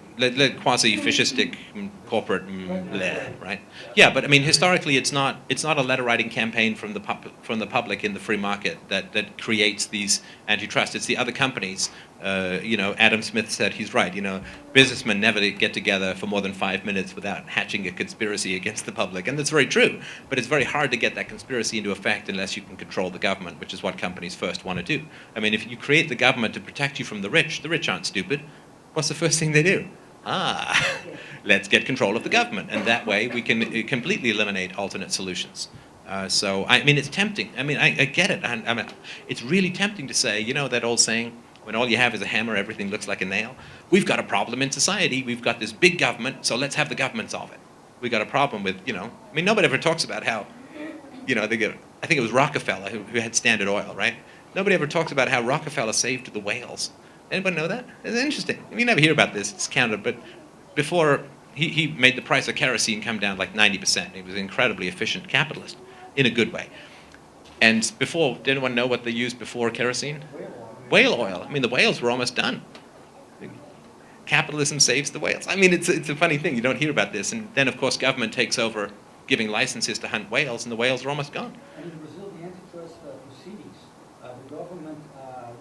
quasi-fascistic corporate, right? Yeah, but I mean, historically, it's not a letter-writing campaign from the public in the free market that creates these antitrust. It's the other companies. Adam Smith said he's right. Businessmen never get together for more than 5 minutes without hatching a conspiracy against the public, and that's very true. But it's very hard to get that conspiracy into effect unless you can control the government, which is what companies first want to do. I mean, if you create the government to protect you from the rich aren't stupid. What's the first thing they do? Let's get control of the government, and that way we can completely eliminate alternate solutions. So, I mean, it's tempting. I mean, I get it. I mean, it's really tempting to say, that old saying, when all you have is a hammer, everything looks like a nail. We've got a problem in society. We've got this big government, so let's have the government solve it. We've got a problem with, I mean, nobody ever talks about how, I think it was Rockefeller who had Standard Oil, right? Nobody ever talks about how Rockefeller saved the whales. Anybody know that? It's interesting. You never hear about this. It's counted, but before he made the price of kerosene come down like 90%. He was an incredibly efficient capitalist in a good way. And before, did anyone know what they used before kerosene? Whale oil. I mean, the whales were almost done. Capitalism saves the whales. I mean, it's a funny thing. You don't hear about this. And then, of course, government takes over giving licenses to hunt whales, and the whales are almost gone. And in Brazil, the antitrust proceedings, the government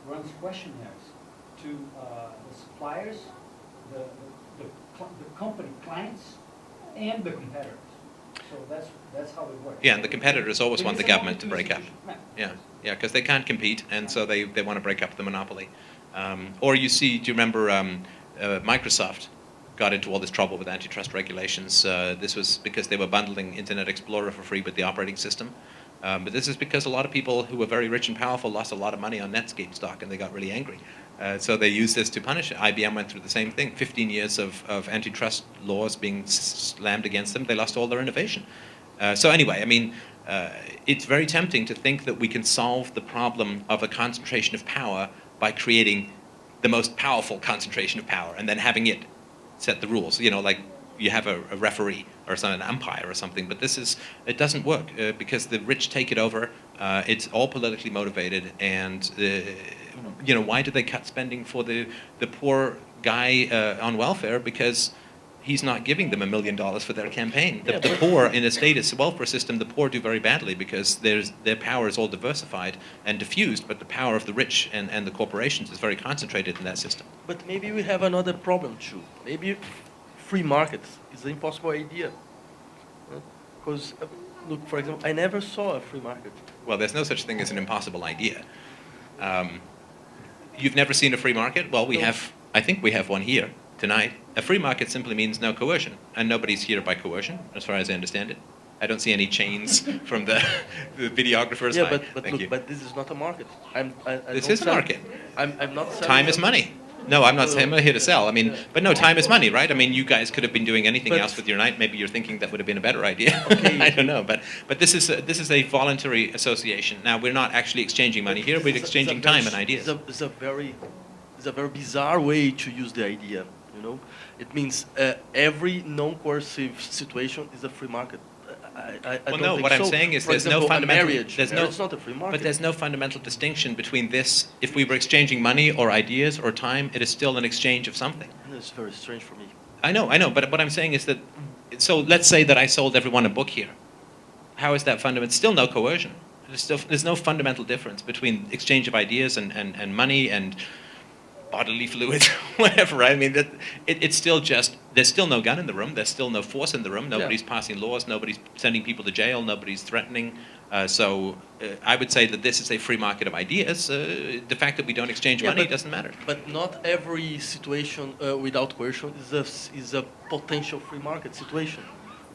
runs questionnaires to the suppliers, the company clients, and the competitors. So that's how it works. Yeah, and the competitors always want the government to break up. Yeah, because they can't compete, and so they want to break up the monopoly. Or do you remember Microsoft got into all this trouble with antitrust regulations. This was because they were bundling Internet Explorer for free with the operating system. But this is because a lot of people who were very rich and powerful lost a lot of money on Netscape stock, and they got really angry. So they used this to punish it. IBM went through the same thing. 15 years of antitrust laws being slammed against them. They lost all their innovation. So anyway, I mean, it's very tempting to think that we can solve the problem of a concentration of power by creating the most powerful concentration of power and then having it set the rules. Like you have a referee or an umpire or something. But it doesn't work because the rich take it over. It's all politically motivated, and why do they cut spending for the poor guy on welfare? Because he's not giving them $1 million for their campaign. The poor in a status welfare system, the poor do very badly because their power is all diversified and diffused, but the power of the rich and the corporations is very concentrated in that system. But maybe we have another problem too. Maybe free markets is an impossible idea. Because, look, for example, I never saw a free market. Well, there's no such thing as an impossible idea. You've never seen a free market? Well, I think we have one here tonight. A free market simply means no coercion, and nobody's here by coercion, as far as I understand it. I don't see any chains from the videographers. Yeah, but this is not a market. This is a market. I'm not selling. Time is money. No, I'm not here to sell. I mean, but no, time is money, right? I mean, you guys could have been doing anything else with your night. Maybe you're thinking that would have been a better idea. Okay. I don't know, but this is a voluntary association. Now, we're not actually exchanging money here. We're exchanging time and ideas. It's a very bizarre way to use the idea. It means every non-coercive situation is a free market. I don't think what I'm so. saying is For there's example, no fundamental. marriage. It's not a free market. But there's no fundamental distinction between this. If we were exchanging money or ideas or time, it is still an exchange of something. It's very strange for me. I know. But what I'm saying is that. So let's say that I sold everyone a book here. How is that fundamental? Still no coercion. There's no fundamental difference between exchange of ideas and money and bodily fluids, whatever. I mean, it's still just, there's still no gun in the room, there's still no force in the room, nobody's passing laws, nobody's sending people to jail, nobody's threatening. So I would say that this is a free market of ideas. The fact that we don't exchange money doesn't matter. But not every situation without coercion is a potential free market situation.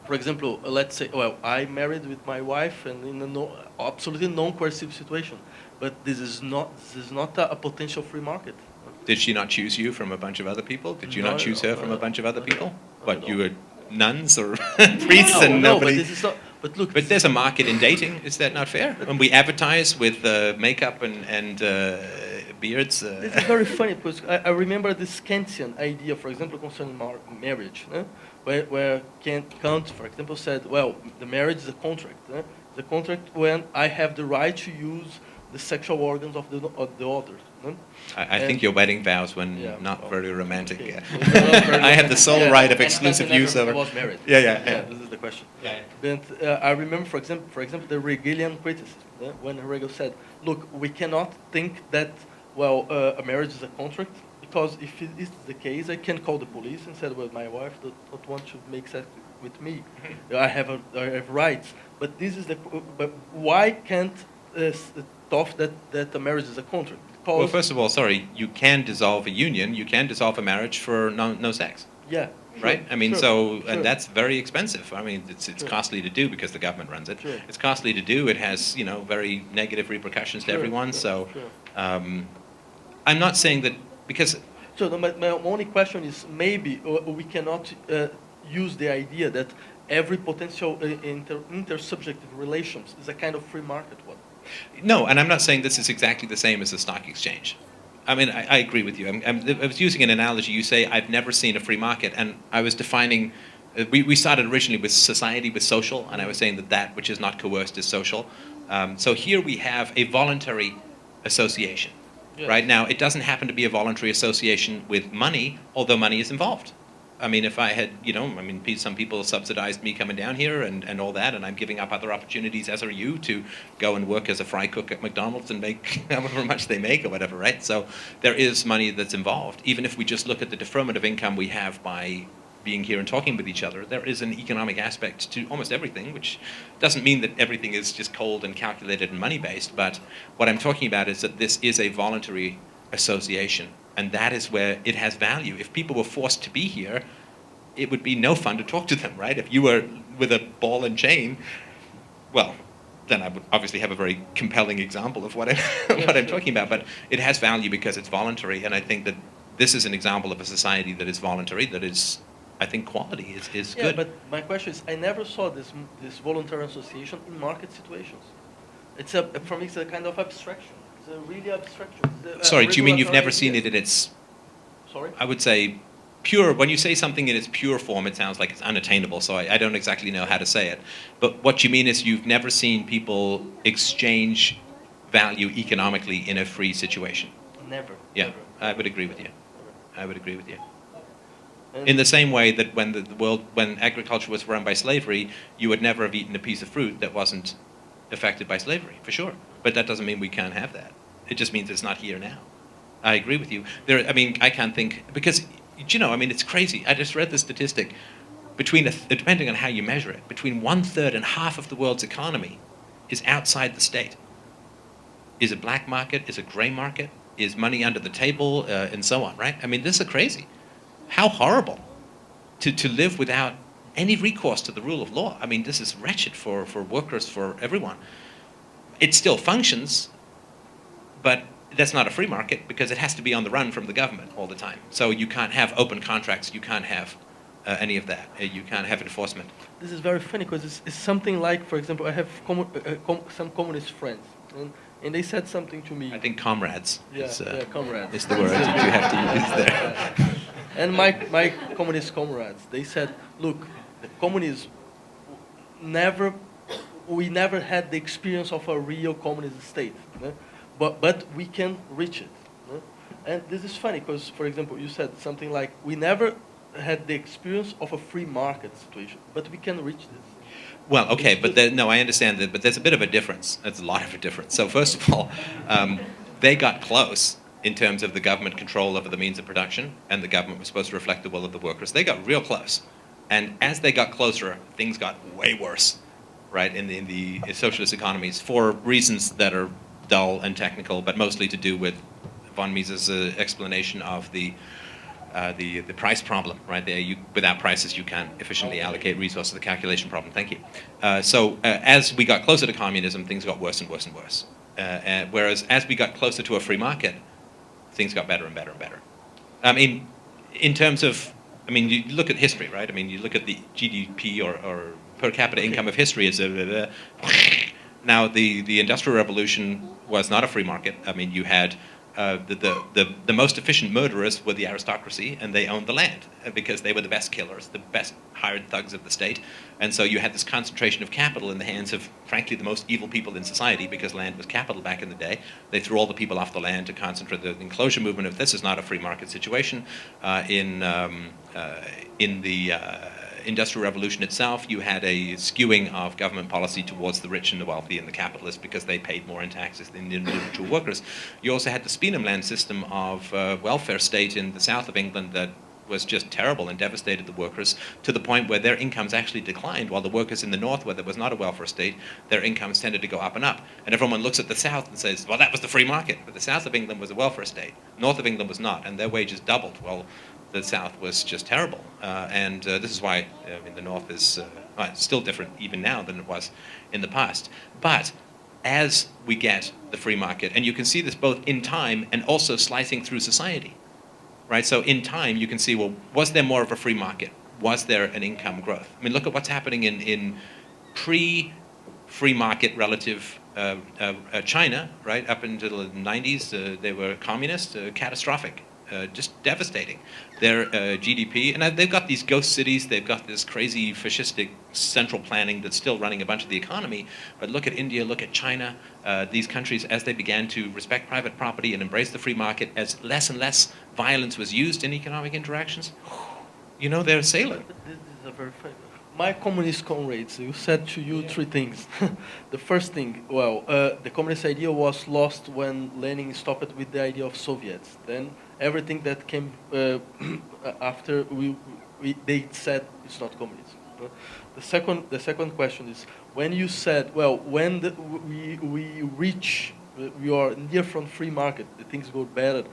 For example, let's say, I married with my wife and in an absolutely non-coercive situation, but this is not a potential free market. Did she not choose you from a bunch of other people? Did you not choose her from a bunch of other people? What, you were nuns or priests and nobody? But this is not. But look. But there's a market in dating. Is that not fair? When we advertise with makeup and beards. This is very funny because I remember this Kantian idea, for example, concerning marriage, where Kant, for example, said, well, the marriage is a contract. The contract when I have the right to use the sexual organs of the other. I think your wedding vows were not very romantic. Okay. Yeah. I had the sole right of exclusive use over. I was married. Yeah. This is the question. Yeah. But I remember, for example, the Hegelian criticism, when Hegel said, "Look, we cannot think that a marriage is a contract because if it is the case, I can call the police and say, well, my wife does not want to make sex with me. I have rights. But why can't thought that a marriage is a contract? Because well, first of all, you can dissolve a union, you can dissolve a marriage for no sex. Yeah. Right? I mean, and that's very expensive. I mean, it's costly to do because the government runs it. Sure. It's costly to do. It has, very negative repercussions to everyone. I'm not saying that because... So my only question is maybe we cannot use the idea that every potential intersubjective relations is a kind of free market one. No, and I'm not saying this is exactly the same as a stock exchange. I mean, I agree with you. I was using an analogy. You say, I've never seen a free market, and I was defining, we started originally with society, with social, and I was saying that which is not coerced is social. So here we have a voluntary association. Yes. Right now, it doesn't happen to be a voluntary association with money, although money is involved. I mean, if I had, some people subsidized me coming down here and all that, and I'm giving up other opportunities, as are you, to go and work as a fry cook at McDonald's and make however much they make or whatever, right? So there is money that's involved. Even if we just look at the deferment of income we have by being here and talking with each other, there is an economic aspect to almost everything, which doesn't mean that everything is just cold and calculated and money-based, but what I'm talking about is that this is a voluntary association. And that is where it has value. If people were forced to be here, it would be no fun to talk to them, right? If you were with a ball and chain, well, then I would obviously have a very compelling example of what I'm talking about. But it has value because it's voluntary, and I think that this is an example of a society that is voluntary, that is, I think, quality is good. Yeah, but my question is, I never saw this voluntary association in market situations. For me, it's a kind of abstraction. It's a really abstraction. Sorry, do you mean you've never seen it in its... Sorry? I would say pure, when you say something in its pure form, it sounds like it's unattainable, so I don't exactly know how to say it. But what you mean is you've never seen people exchange value economically in a free situation. Never. Yeah, Never. I would agree with you. I would agree with you. And In the same way that when agriculture was run by slavery, you would never have eaten a piece of fruit that wasn't affected by slavery, for sure. But that doesn't mean we can't have that. It just means it's not here now. I agree with you. I can't think, because, it's crazy. I just read the statistic. Depending on how you measure it, between 1/3 and half of the world's economy is outside the state. Is a black market, is a gray market, is money under the table, and so on, right? This is crazy. How horrible to live without any recourse to the rule of law. This is wretched for workers, for everyone. It still functions, but that's not a free market because it has to be on the run from the government all the time. So you can't have open contracts, you can't have any of that. You can't have enforcement. this is very funny because it's something like, for example, I have some communist friends, and they said something to me. I think comrades comrades. is the word that you have to use there. And my communist comrades, they said, look, the communism we never had the experience of a real communist state, but we can reach it. And this is funny because, for example, you said something like, we never had the experience of a free market situation, but we can reach this. Well, okay, but I understand that, but there's a bit of a difference. There's a lot of a difference. So first of all, they got close in terms of the government control over the means of production, and the government was supposed to reflect the will of the workers. They got real close. And as they got closer, things got way worse, right, in the socialist economies for reasons that are dull and technical, but mostly to do with von Mises' explanation of the price problem, right? Without prices, you can't efficiently allocate resources. The calculation problem. Thank you. So as we got closer to communism, things got worse and worse and worse. Whereas as we got closer to a free market, things got better and better and better. In terms of, you look at history, right? You look at the GDP or per capita income of history is now the Industrial Revolution was not a free market. You had the most efficient murderers were the aristocracy, and they owned the land because they were the best killers, the best hired thugs of the state. And so you had this concentration of capital in the hands of, frankly, the most evil people in society, because land was capital back in the day. They threw all the people off the land to concentrate the enclosure movement. If this is not a free market situation, in the Industrial Revolution itself, you had a skewing of government policy towards the rich and the wealthy and the capitalists because they paid more in taxes than the individual workers. You also had the Speenham land system of welfare state in the south of England that was just terrible and devastated the workers to the point where their incomes actually declined, while the workers in the north, where there was not a welfare state, their incomes tended to go up and up. And everyone looks at the south and says, well, that was the free market. But the south of England was a welfare state. North of England was not, and their wages doubled. Well, the south was just terrible. And this is why the north is still different even now than it was in the past. But as we get the free market, and you can see this both in time and also slicing through society, right? So in time, you can see, well, was there more of a free market? Was there an income growth? Look at what's happening in pre-free market relative China, right? Up until the 90s, they were communist, catastrophic. Just devastating. Their GDP, and they've got these ghost cities, they've got this crazy fascistic central planning that's still running a bunch of the economy, but look at India, look at China, these countries, as they began to respect private property and embrace the free market, as less and less violence was used in economic interactions, they're sailing. This is a very funny. My communist comrades, you said to you three things. The first thing, the communist idea was lost when Lenin stopped with the idea of Soviets. Then everything that came after, they said it's not communism. The second question is, when you said, when we are near from free market, the things go better.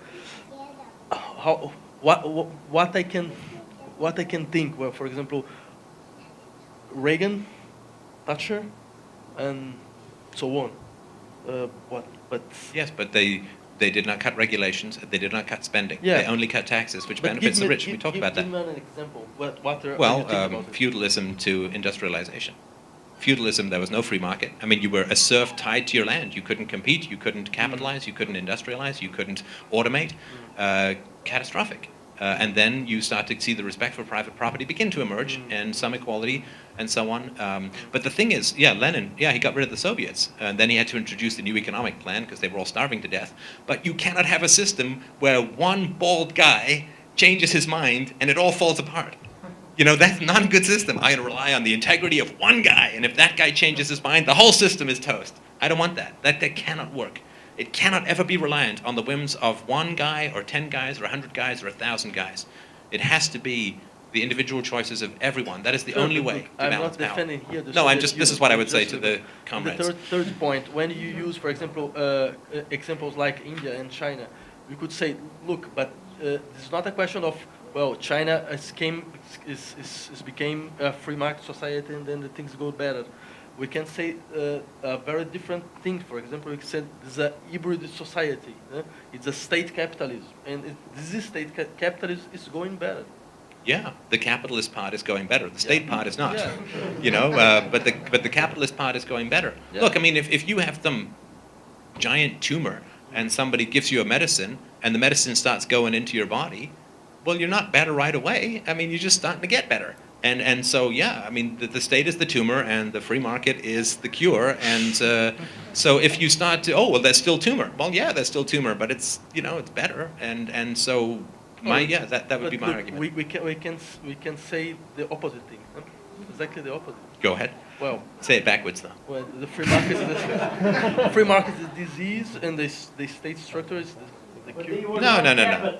What I can think? Well, for example, Reagan, Thatcher, and so on. Yes, but they did not cut regulations. They did not cut spending. Yeah. They only cut taxes, which benefits the rich. We talked about that. Give me an example. What are you thinking about it? Feudalism to industrialization. Feudalism, there was no free market. You were a serf tied to your land. You couldn't compete. You couldn't capitalize. You couldn't industrialize. You couldn't automate. Catastrophic. And then you start to see the respect for private property begin to emerge, and some equality, and so on. But the thing is, Lenin, he got rid of the Soviets, and then he had to introduce the new economic plan because they were all starving to death. But you cannot have a system where one bald guy changes his mind and it all falls apart. That's not a good system. I rely on the integrity of one guy, and if that guy changes his mind, the whole system is toast. I don't want that. That cannot work. It cannot ever be reliant on the whims of one guy or 10 guys or 100 guys or 1,000 guys. It has to be the individual choices of everyone. That is the only way to I'm balance not power. defending here the No, Soviet this is Union, what I would say just to the comrades. The third point, when you use, for example, examples like India and China, you could say, look, but it's not a question of, well, China became a free market society and then the things go better. We can say a very different thing. For example, we can say it's a hybrid society. It's a state capitalism, and this state capitalism is going better. Yeah, the capitalist part is going better. The state part is not. Yeah. But the capitalist part is going better. Yeah. Look, I mean, if you have some giant tumor and somebody gives you a medicine and the medicine starts going into your body, well, you're not better right away. I mean, you're just starting to get better. And so, I mean, the state is the tumor and the free market is the cure. And so if you start to, there's still tumor. Well, yeah, there's still tumor, but it's, it's better. And so, that would be my argument. We can say the opposite thing. Huh? Exactly the opposite. Go ahead. Well, say it backwards, though. Well, the free market is disease, and the state structure is the cure. No.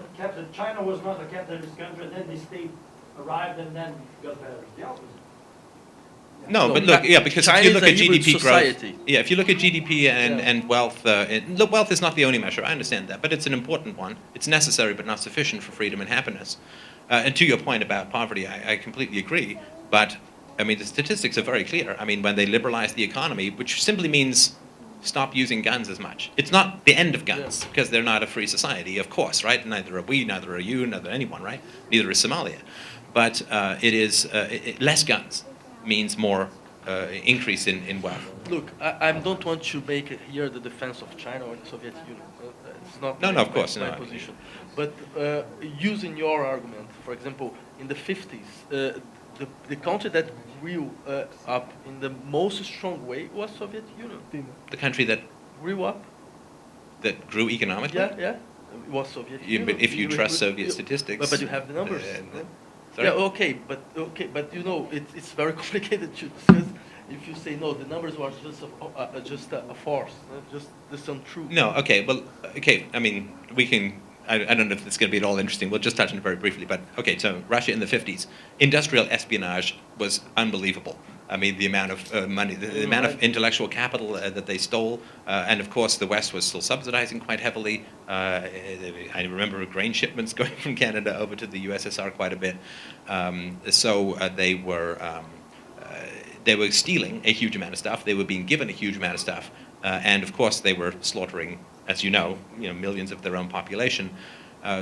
China was not a capitalist country, and then the state arrived and then got better. The opposite. No, but look, because China if you look is at a hybrid GDP society. growth, if you look at GDP and wealth, look, wealth is not the only measure. I understand that, but it's an important one. It's necessary, but not sufficient for freedom and happiness. And to your point about poverty, I completely agree. But I mean, the statistics are very clear. I mean, when they liberalize the economy, which simply means stop using guns as much. It's not the end of guns, because they're not a free society, of course, right? Neither are we, neither are you, neither anyone, right? Neither is Somalia. But it is less guns means more increase in wealth. Look, I don't want to make here the defense of China or the Soviet Union. It's not of course, my position. But using your argument, for example, in the 50s, the country that grew up in the most strong way was Soviet Union. The country that grew up. That grew economically? Yeah. It was Soviet Union. But if you trust Soviet statistics. But you have the numbers. Sorry? Yeah, okay, but it's very complicated to discuss. If you say no, the numbers were just a farce, just untrue. No, okay, well, okay. I mean, we can. I don't know if it's going to be at all interesting. We'll just touch on it very briefly. But okay, so Russia in the 50s, industrial espionage was unbelievable. I mean, the amount of money, the amount of intellectual capital that they stole, and of course the West was still subsidizing quite heavily. I remember grain shipments going from Canada over to the USSR quite a bit. So they were stealing a huge amount of stuff. They were being given a huge amount of stuff, and of course they were slaughtering, as you know, millions of their own population.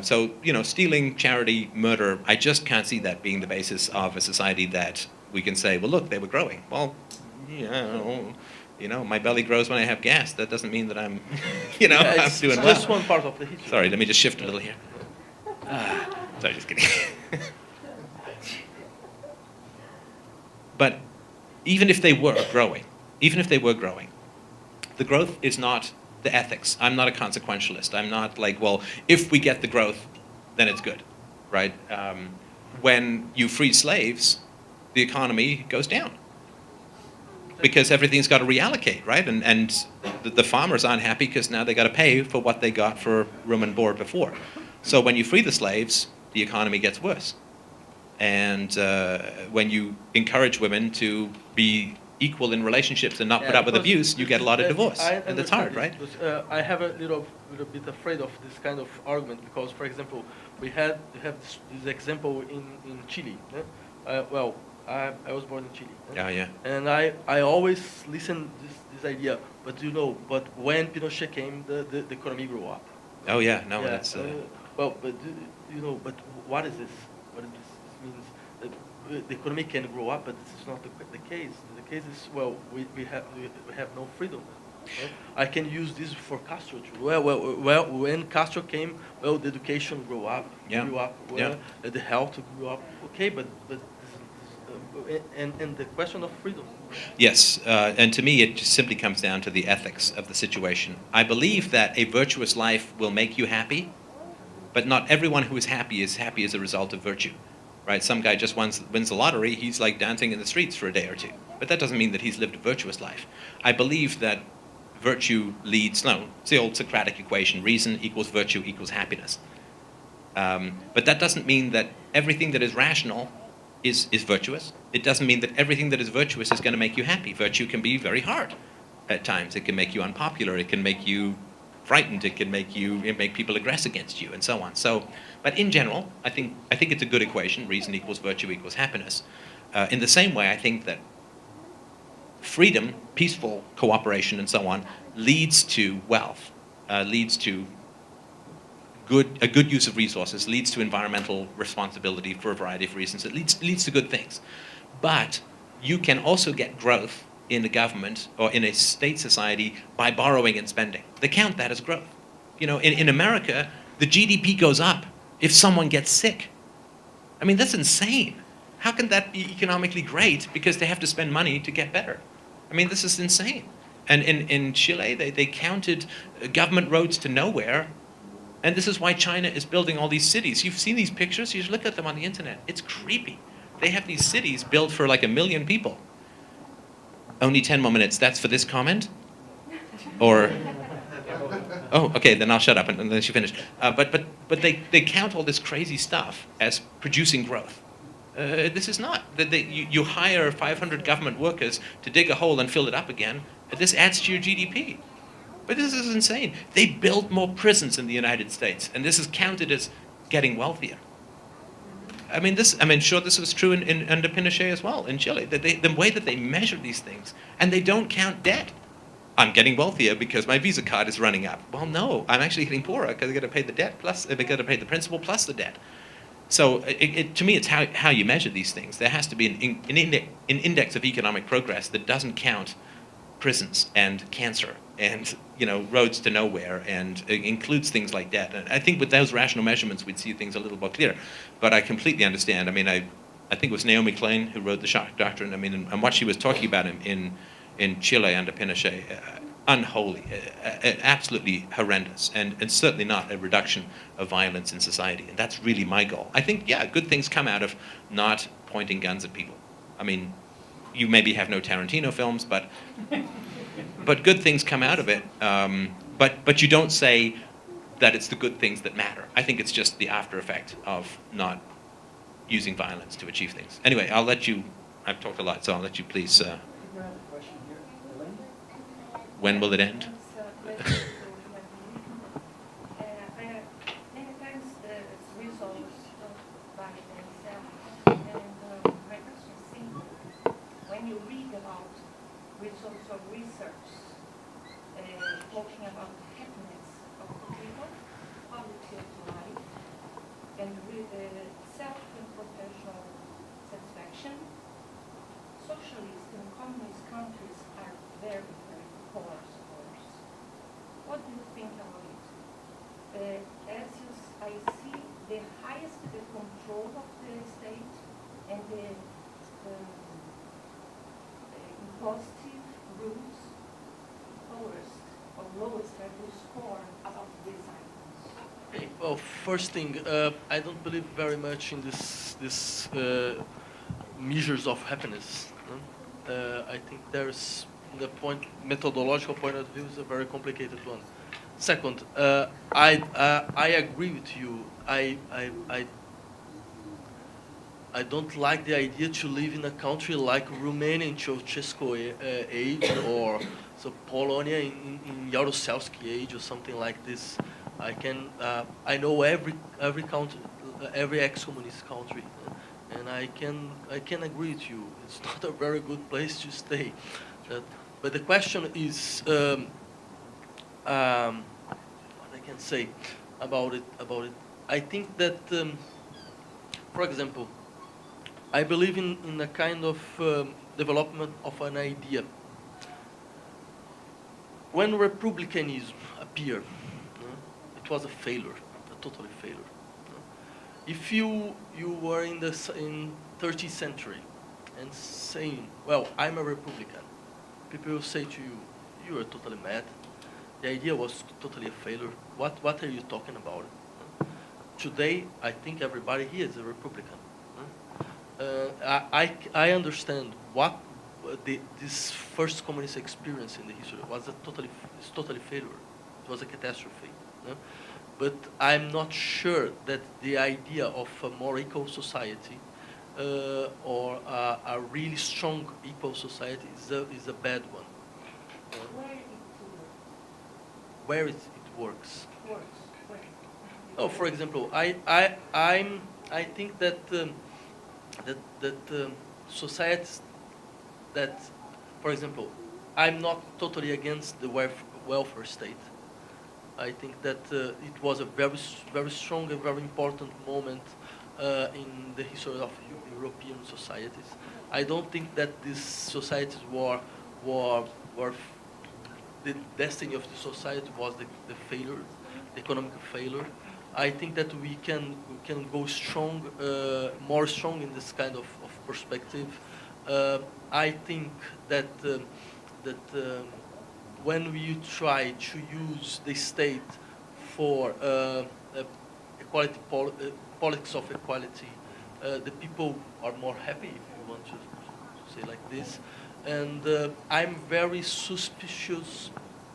So stealing, charity, murder. I just can't see that being the basis of a society that we can say, well, look, they were growing. Well, my belly grows when I have gas. That doesn't mean that I'm, I'm doing well. Just one part of the history. Sorry, let me just shift a little here. Sorry, just kidding. But even if they were growing, the growth is not the ethics. I'm not a consequentialist. I'm not like, well, if we get the growth, then it's good, right? When you free slaves, the economy goes down because everything's got to reallocate, right? And the farmers aren't happy because now they got to pay for what they got for room and board before. So when you free the slaves, the economy gets worse. And when you encourage women to be equal in relationships and not put up with abuse, you get a lot of divorce, and that's hard, right? I have a little bit afraid of this kind of argument because, for example, we have this example in Chile. I was born in Chile. Yeah. And I always listen this idea, but when Pinochet came, the economy grew up. Oh yeah, no, yeah, that's. But what is this? What is this? This means the economy can grow up, but this is not the case. The case is, well, we have no freedom. Well, I can use this for Castro too. Well, when Castro came, well, the education grew up, well, the health grew up. Okay, but and the question of freedom. Yes, and to me it just simply comes down to the ethics of the situation. I believe that a virtuous life will make you happy, but not everyone who is happy as a result of virtue. Right? Some guy just wins the lottery, he's like dancing in the streets for a day or two. But that doesn't mean that he's lived a virtuous life. I believe that virtue leads, no, it's the old Socratic equation, reason equals virtue equals happiness. But that doesn't mean that everything that is rational is virtuous. It doesn't mean that everything that is virtuous is going to make you happy. Virtue can be very hard at times. It can make you unpopular. It can make you frightened. It can make people aggress against you, and so on. So, but in general, I think it's a good equation. Reason equals virtue equals happiness. In the same way, I think that freedom, peaceful cooperation, and so on, leads to wealth, leads to a good use of resources, leads to environmental responsibility for a variety of reasons. It leads to good things. But you can also get growth in a government or in a state society by borrowing and spending. They count that as growth. You know, in America, the GDP goes up if someone gets sick. I mean, that's insane. How can that be economically great because they have to spend money to get better? I mean, this is insane. And in Chile, they counted government roads to nowhere. And this is why China is building all these cities. You've seen these pictures? You should look at them on the internet. It's creepy. They have these cities built for like 1 million people. Only 10 more minutes. That's for this comment? Or... Oh, okay, then I'll shut up and then she finished. But they count all this crazy stuff as producing growth. This is not. You hire 500 government workers to dig a hole and fill it up again. This adds to your GDP. But this is insane. They build more prisons in the United States, and this is counted as getting wealthier. I mean, sure, this was true under Pinochet as well in Chile. The way that they measure these things, and they don't count debt. I'm getting wealthier because my Visa card is running up. Well, no, I'm actually getting poorer because I got to pay the debt plus I got to pay the principal plus the debt. So to me, it's how you measure these things. There has to be an index of economic progress that doesn't count prisons and cancer and roads to nowhere, and it includes things like debt. And I think with those rational measurements, we'd see things a little more clear. But I completely understand. I mean, I think it was Naomi Klein who wrote the Shock Doctrine. I mean, and what she was talking about in Chile under Pinochet, unholy, absolutely horrendous, and certainly not a reduction of violence in society. And that's really my goal. I think, yeah, good things come out of not pointing guns at people. I mean, you maybe have no Tarantino films, but good things come out of it. But you don't say that it's the good things that matter. I think it's just the after effect of not using violence to achieve things. Anyway, I'll let you. I've talked a lot, so I'll let you please. When will it end? Many times the results don't by themselves. And my question is simple. When you read about results of research, talking about the happiness of the people, quality of life, and self and professional satisfaction, socialist and communist countries are very, very poor scores. What do you think about it? I see the highest the control of the state and the impositive rules, lowest level score about these items. Okay, well, first thing, I don't believe very much in this measures of happiness. I think there's the methodological point of view is a very complicated one. Second, I agree with you. I don't like the idea to live in a country like Romania in Ceausescu age, or so Polonia in Jaruzelski age, or something like this. I know every country, every ex-communist country, and I can agree with you. It's not a very good place to stay. But the question is, what I can say about it. I think that, for example, I believe in a kind of development of an idea. When republicanism appeared, it was a failure, a total failure. If you were in 30th century and saying, well, I'm a Republican, people will say to you, you are totally mad. The idea was totally a failure. What are you talking about? Today, I think everybody here is a Republican. I understand what this first communist experience in the history was totally failure. It was a catastrophe. But I'm not sure that the idea of a more equal society or a really strong equal society is a bad one. Where it works. Oh, for example, I think that societies that, for example, I'm not totally against the welfare state. I think that it was a very strong and very important moment in the history of European societies. I don't think that these societies were the destiny of the society was the failure, the economic failure. I think that we can go strong, more strong in this kind of perspective. I think that when we try to use the state for equality politics of equality, the people are more happy, if you want to say like this. And I'm very suspicious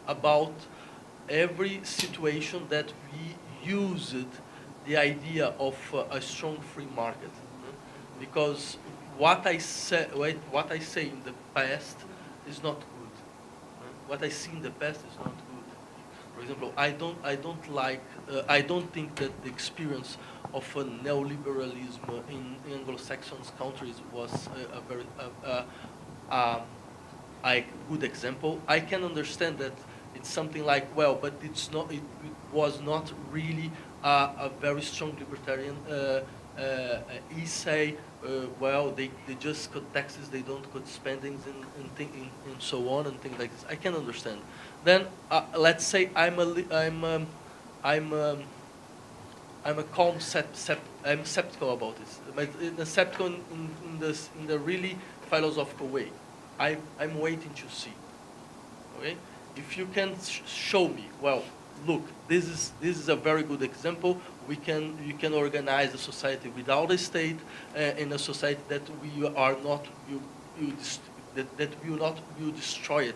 about every situation that we used the idea of a strong free market, because what I say in the past is not good. What I see in the past is not good. For example, I don't think that the experience of a neoliberalism in Anglo-Saxon countries was a very good example. I can understand that it's something like, well, but it's not. It was not really a very strong libertarian. He say, well, they just cut taxes, they don't cut spendings and so on and things like this. I can understand. Then let's say I'm skeptical about this. But skeptical in the really philosophical way. I'm waiting to see. Okay, if you can show me, well, look, this is a very good example. You can organize a society without a state, in a society that we are not that will not be destroyed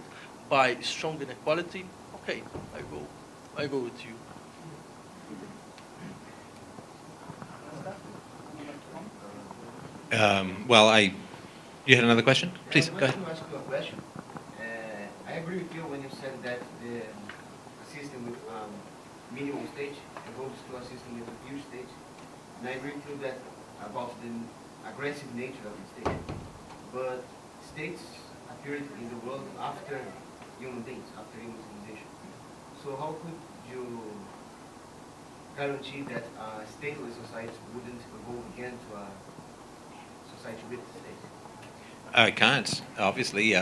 by strong inequality. Okay, I go with you. You had another question? Please, go ahead. I want to ask you a question. I agree with you when you said that the system with minimum stage goes to a system with a huge stage. And I agree with you that about the aggressive nature of the state. But states appeared in the world after human beings, after human civilization. So how could you guarantee that a stateless society wouldn't evolve again to a society with the state? I can't, obviously.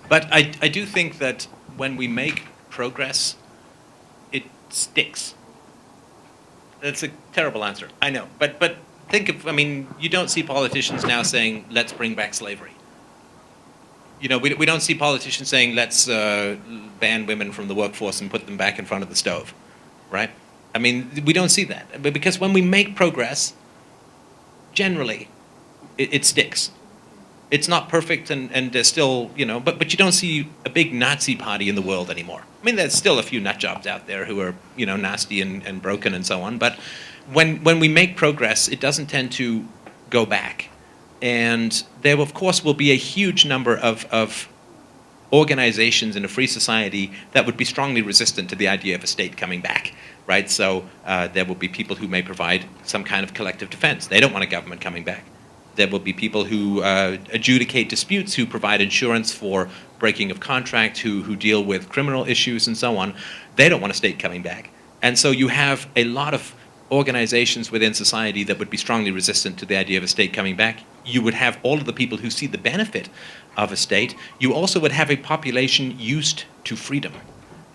But I do think that when we make progress, it sticks. That's a terrible answer, I know. But think of, you don't see politicians now saying, let's bring back slavery. We don't see politicians saying, let's ban women from the workforce and put them back in front of the stove, right? We don't see that. But because when we make progress, generally, it sticks. It's not perfect, and there's still, but you don't see a big Nazi party in the world anymore. There's still a few nut jobs out there who are, nasty and broken and so on. But when we make progress, it doesn't tend to go back. And there, of course, will be a huge number of organizations in a free society that would be strongly resistant to the idea of a state coming back, right? So there will be people who may provide some kind of collective defense. They don't want a government coming back. There will be people who adjudicate disputes, who provide insurance for breaking of contract, who deal with criminal issues and so on. They don't want a state coming back. And so you have a lot of organizations within society that would be strongly resistant to the idea of a state coming back. you would have all of the people who see the benefit of a state. You also would have a population used to freedom,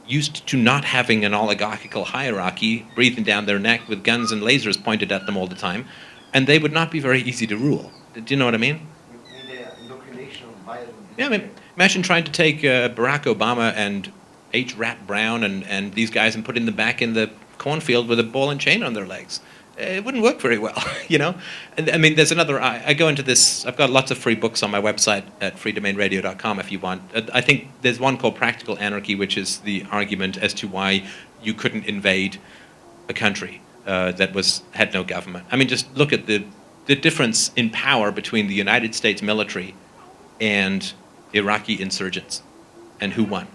used to not having an oligarchical hierarchy breathing down their neck with guns and lasers pointed at them all the time, and they would not be very easy to rule. Do you know what I mean? You mean the indoctrination of violence? Yeah, I mean, imagine trying to take Barack Obama and H. Rap Brown and these guys and putting them back in the cornfield with a ball and chain on their legs. It wouldn't work very well, you know? And I mean, there's another, I go into this, I've got lots of free books on my website at freedomainradio.com if you want. I think there's one called Practical Anarchy, which is the argument as to why you couldn't invade a country that had no government. I mean, just look at the difference in power between the United States military and Iraqi insurgents, and who won.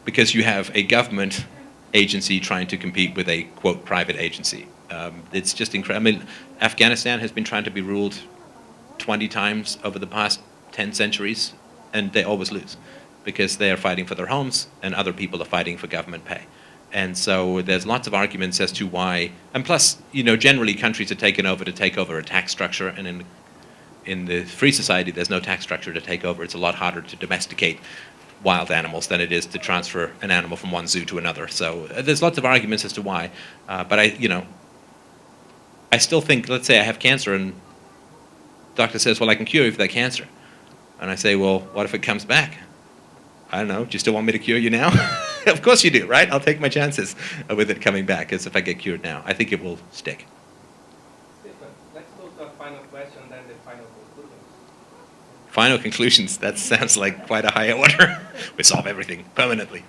Because you have a government agency trying to compete with a, quote, private agency. It's just incredible. I mean, Afghanistan has been trying to be ruled 20 times over the past 10 centuries, and they always lose because they are fighting for their homes and other people are fighting for government pay. And so there's lots of arguments as to why, and plus, you know, generally countries are taken over to take over a tax structure, and in the free society there's no tax structure to take over. It's a lot harder to domesticate wild animals than it is to transfer an animal from one zoo to another. So there's lots of arguments as to why, but I still think, let's say I have cancer and the doctor says, well, I can cure you for that cancer. And I say, well, what if it comes back? I don't know, do you still want me to cure you now? Of course you do, right? I'll take my chances with it coming back as if I get cured now. I think it will stick. Stefan, let's go to a final question, then the final conclusions. Final conclusions, that sounds like quite a high order. We solve everything permanently.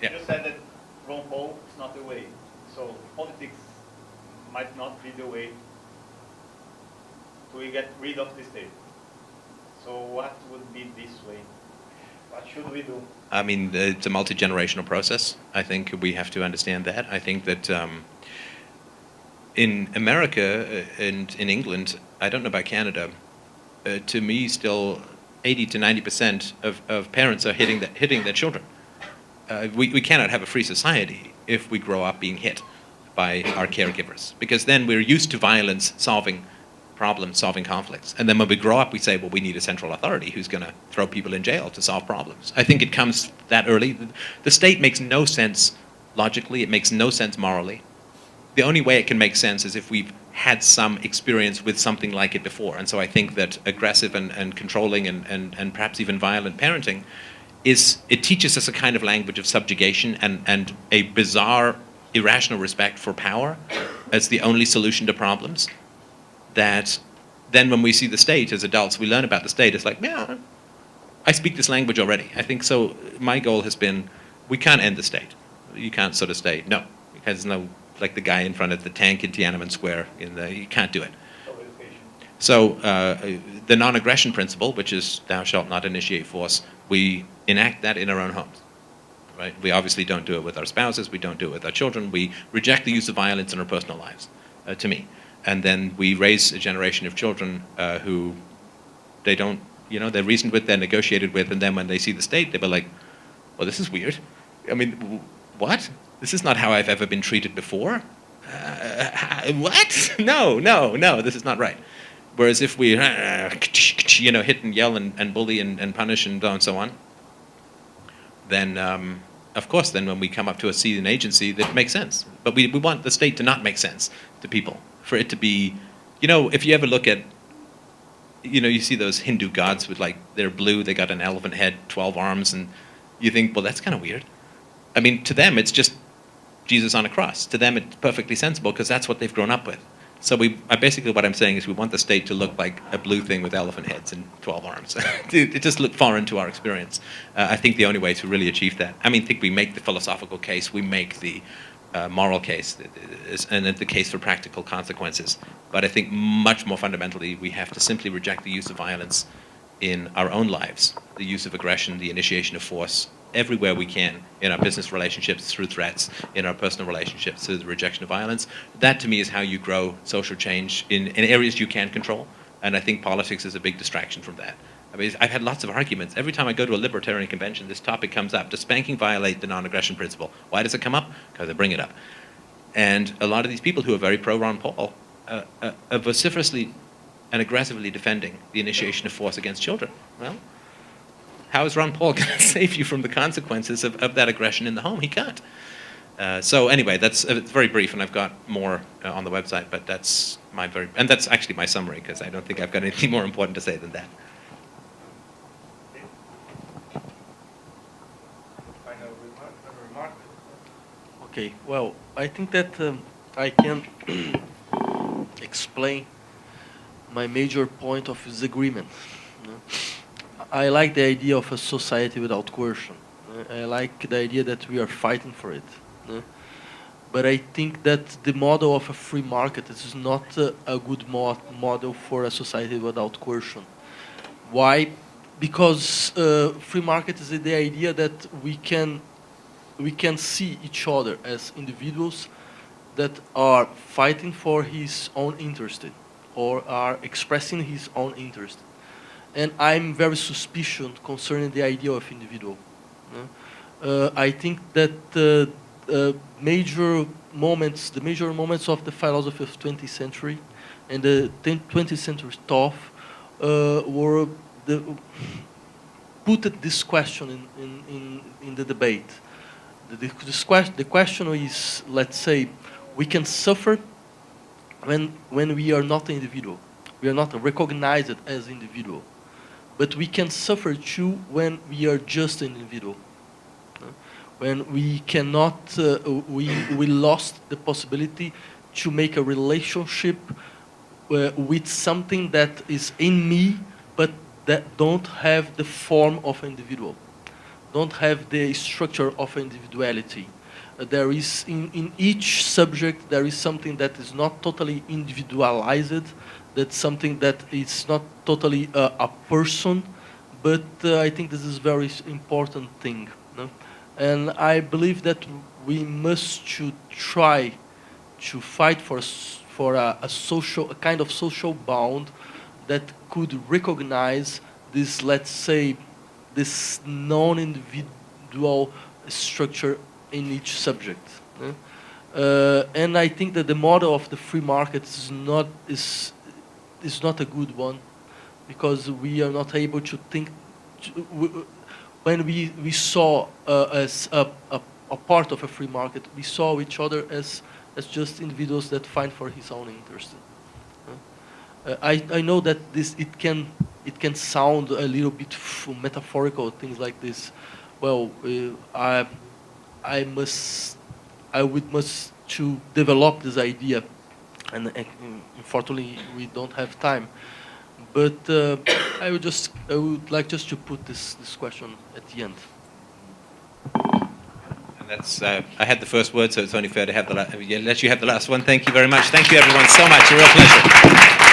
Yeah. You said that Ron Paul is not the way. So politics might not be the way to get rid of the state. So what would be this way? What should we do? I mean, it's a multi-generational process. I think we have to understand that. I think that in America and in England, I don't know about Canada, to me still 80 to 90% of parents are hitting their children. We cannot have a free society if we grow up being hit by our caregivers, because then we're used to violence solving problems, solving conflicts. And then when we grow up, we say, well, we need a central authority who's going to throw people in jail to solve problems. I think it comes that early. The state makes no sense logically. It makes no sense morally. The only way it can make sense is if we've had some experience with something like it before. And so I think that aggressive and controlling and perhaps even violent parenting it teaches us a kind of language of subjugation and a bizarre, irrational respect for power as the only solution to problems, that then when we see the state as adults, we learn about the state. It's like, yeah, I speak this language already. I think so. My goal has been, we can't end the state. You can't sort of stay. No, because no, like the guy in front of the tank in Tiananmen Square, you can't do it. So the non-aggression principle, which is thou shalt not initiate force, we enact that in our own homes. Right? We obviously don't do it with our spouses. We don't do it with our children. We reject the use of violence in our personal lives, to me. And then we raise a generation of children who they don't, they're reasoned with, they're negotiated with, and then when they see the state, they'll be like, well, this is weird. I mean, what? This is not how I've ever been treated before. What? No, this is not right. Whereas if we, hit and yell and bully and punish and so on, then, of course, then when we come up to see an agency, that makes sense. But we want the state to not make sense to people. For it to be, if you ever look at, you see those Hindu gods with they're blue, they got an elephant head, 12 arms, and you think, well, that's kind of weird. I mean, to them, it's just Jesus on a cross. To them, it's perfectly sensible because that's what they've grown up with. So basically what I'm saying is we want the state to look like a blue thing with elephant heads and 12 arms. It just looked foreign to our experience. I think the only way to really achieve that, I think we make the philosophical case, we make the moral case, and the case for practical consequences. But I think much more fundamentally, we have to simply reject the use of violence in our own lives, the use of aggression, the initiation of force, everywhere we can, in our business relationships, through threats, in our personal relationships, through the rejection of violence. That, to me, is how you grow social change in areas you can control, and I think politics is a big distraction from that. I've had lots of arguments. Every time I go to a libertarian convention, this topic comes up. Does spanking violate the non-aggression principle? Why does it come up? Because I bring it up. And a lot of these people who are very pro-Ron Paul are vociferously and aggressively defending the initiation of force against children. Well, how is Ron Paul going to save you from the consequences of that aggression in the home? He can't. So anyway, that's very brief, and I've got more on the website, but that's and that's actually my summary, because I don't think I've got anything more important to say than that. Okay, well, I think that I can explain my major point of disagreement. I like the idea of a society without coercion. I like the idea that we are fighting for it. But I think that the model of a free market is not a good model for a society without coercion. Why? Because free market is the idea that we can see each other as individuals that are fighting for his own interest or are expressing his own interest. And I'm very suspicious concerning the idea of individual. I think that the major moments of the philosophy of 20th century and the 20th century thought were put this question in the debate. The question is, let's say, we can suffer when we are not individual. We are not recognized as individual. But we can suffer too when we are just an individual. When we cannot, we lost the possibility to make a relationship with something that is in me, but that don't have the form of individual, don't have the structure of individuality. There is, in each subject, there is something that is not totally individualized, that's something that is not totally a person, but I think this is a very important thing. No? And I believe that we must try to fight for a kind of social bond that could recognize this, let's say, this non-individual structure in each subject. And I think that the model of the free market is not a good one, because we are not able to think. When we saw as a part of a free market, we saw each other as just individuals that fight for his own interest. I know that it can sound a little bit metaphorical, things like this. Well, I must to develop this idea, and unfortunately we don't have time. But I would like just to put this question at the end. And that's I had the first word, so it's only fair to have let you have the last one. Thank you very much. Thank you everyone so much. A real pleasure.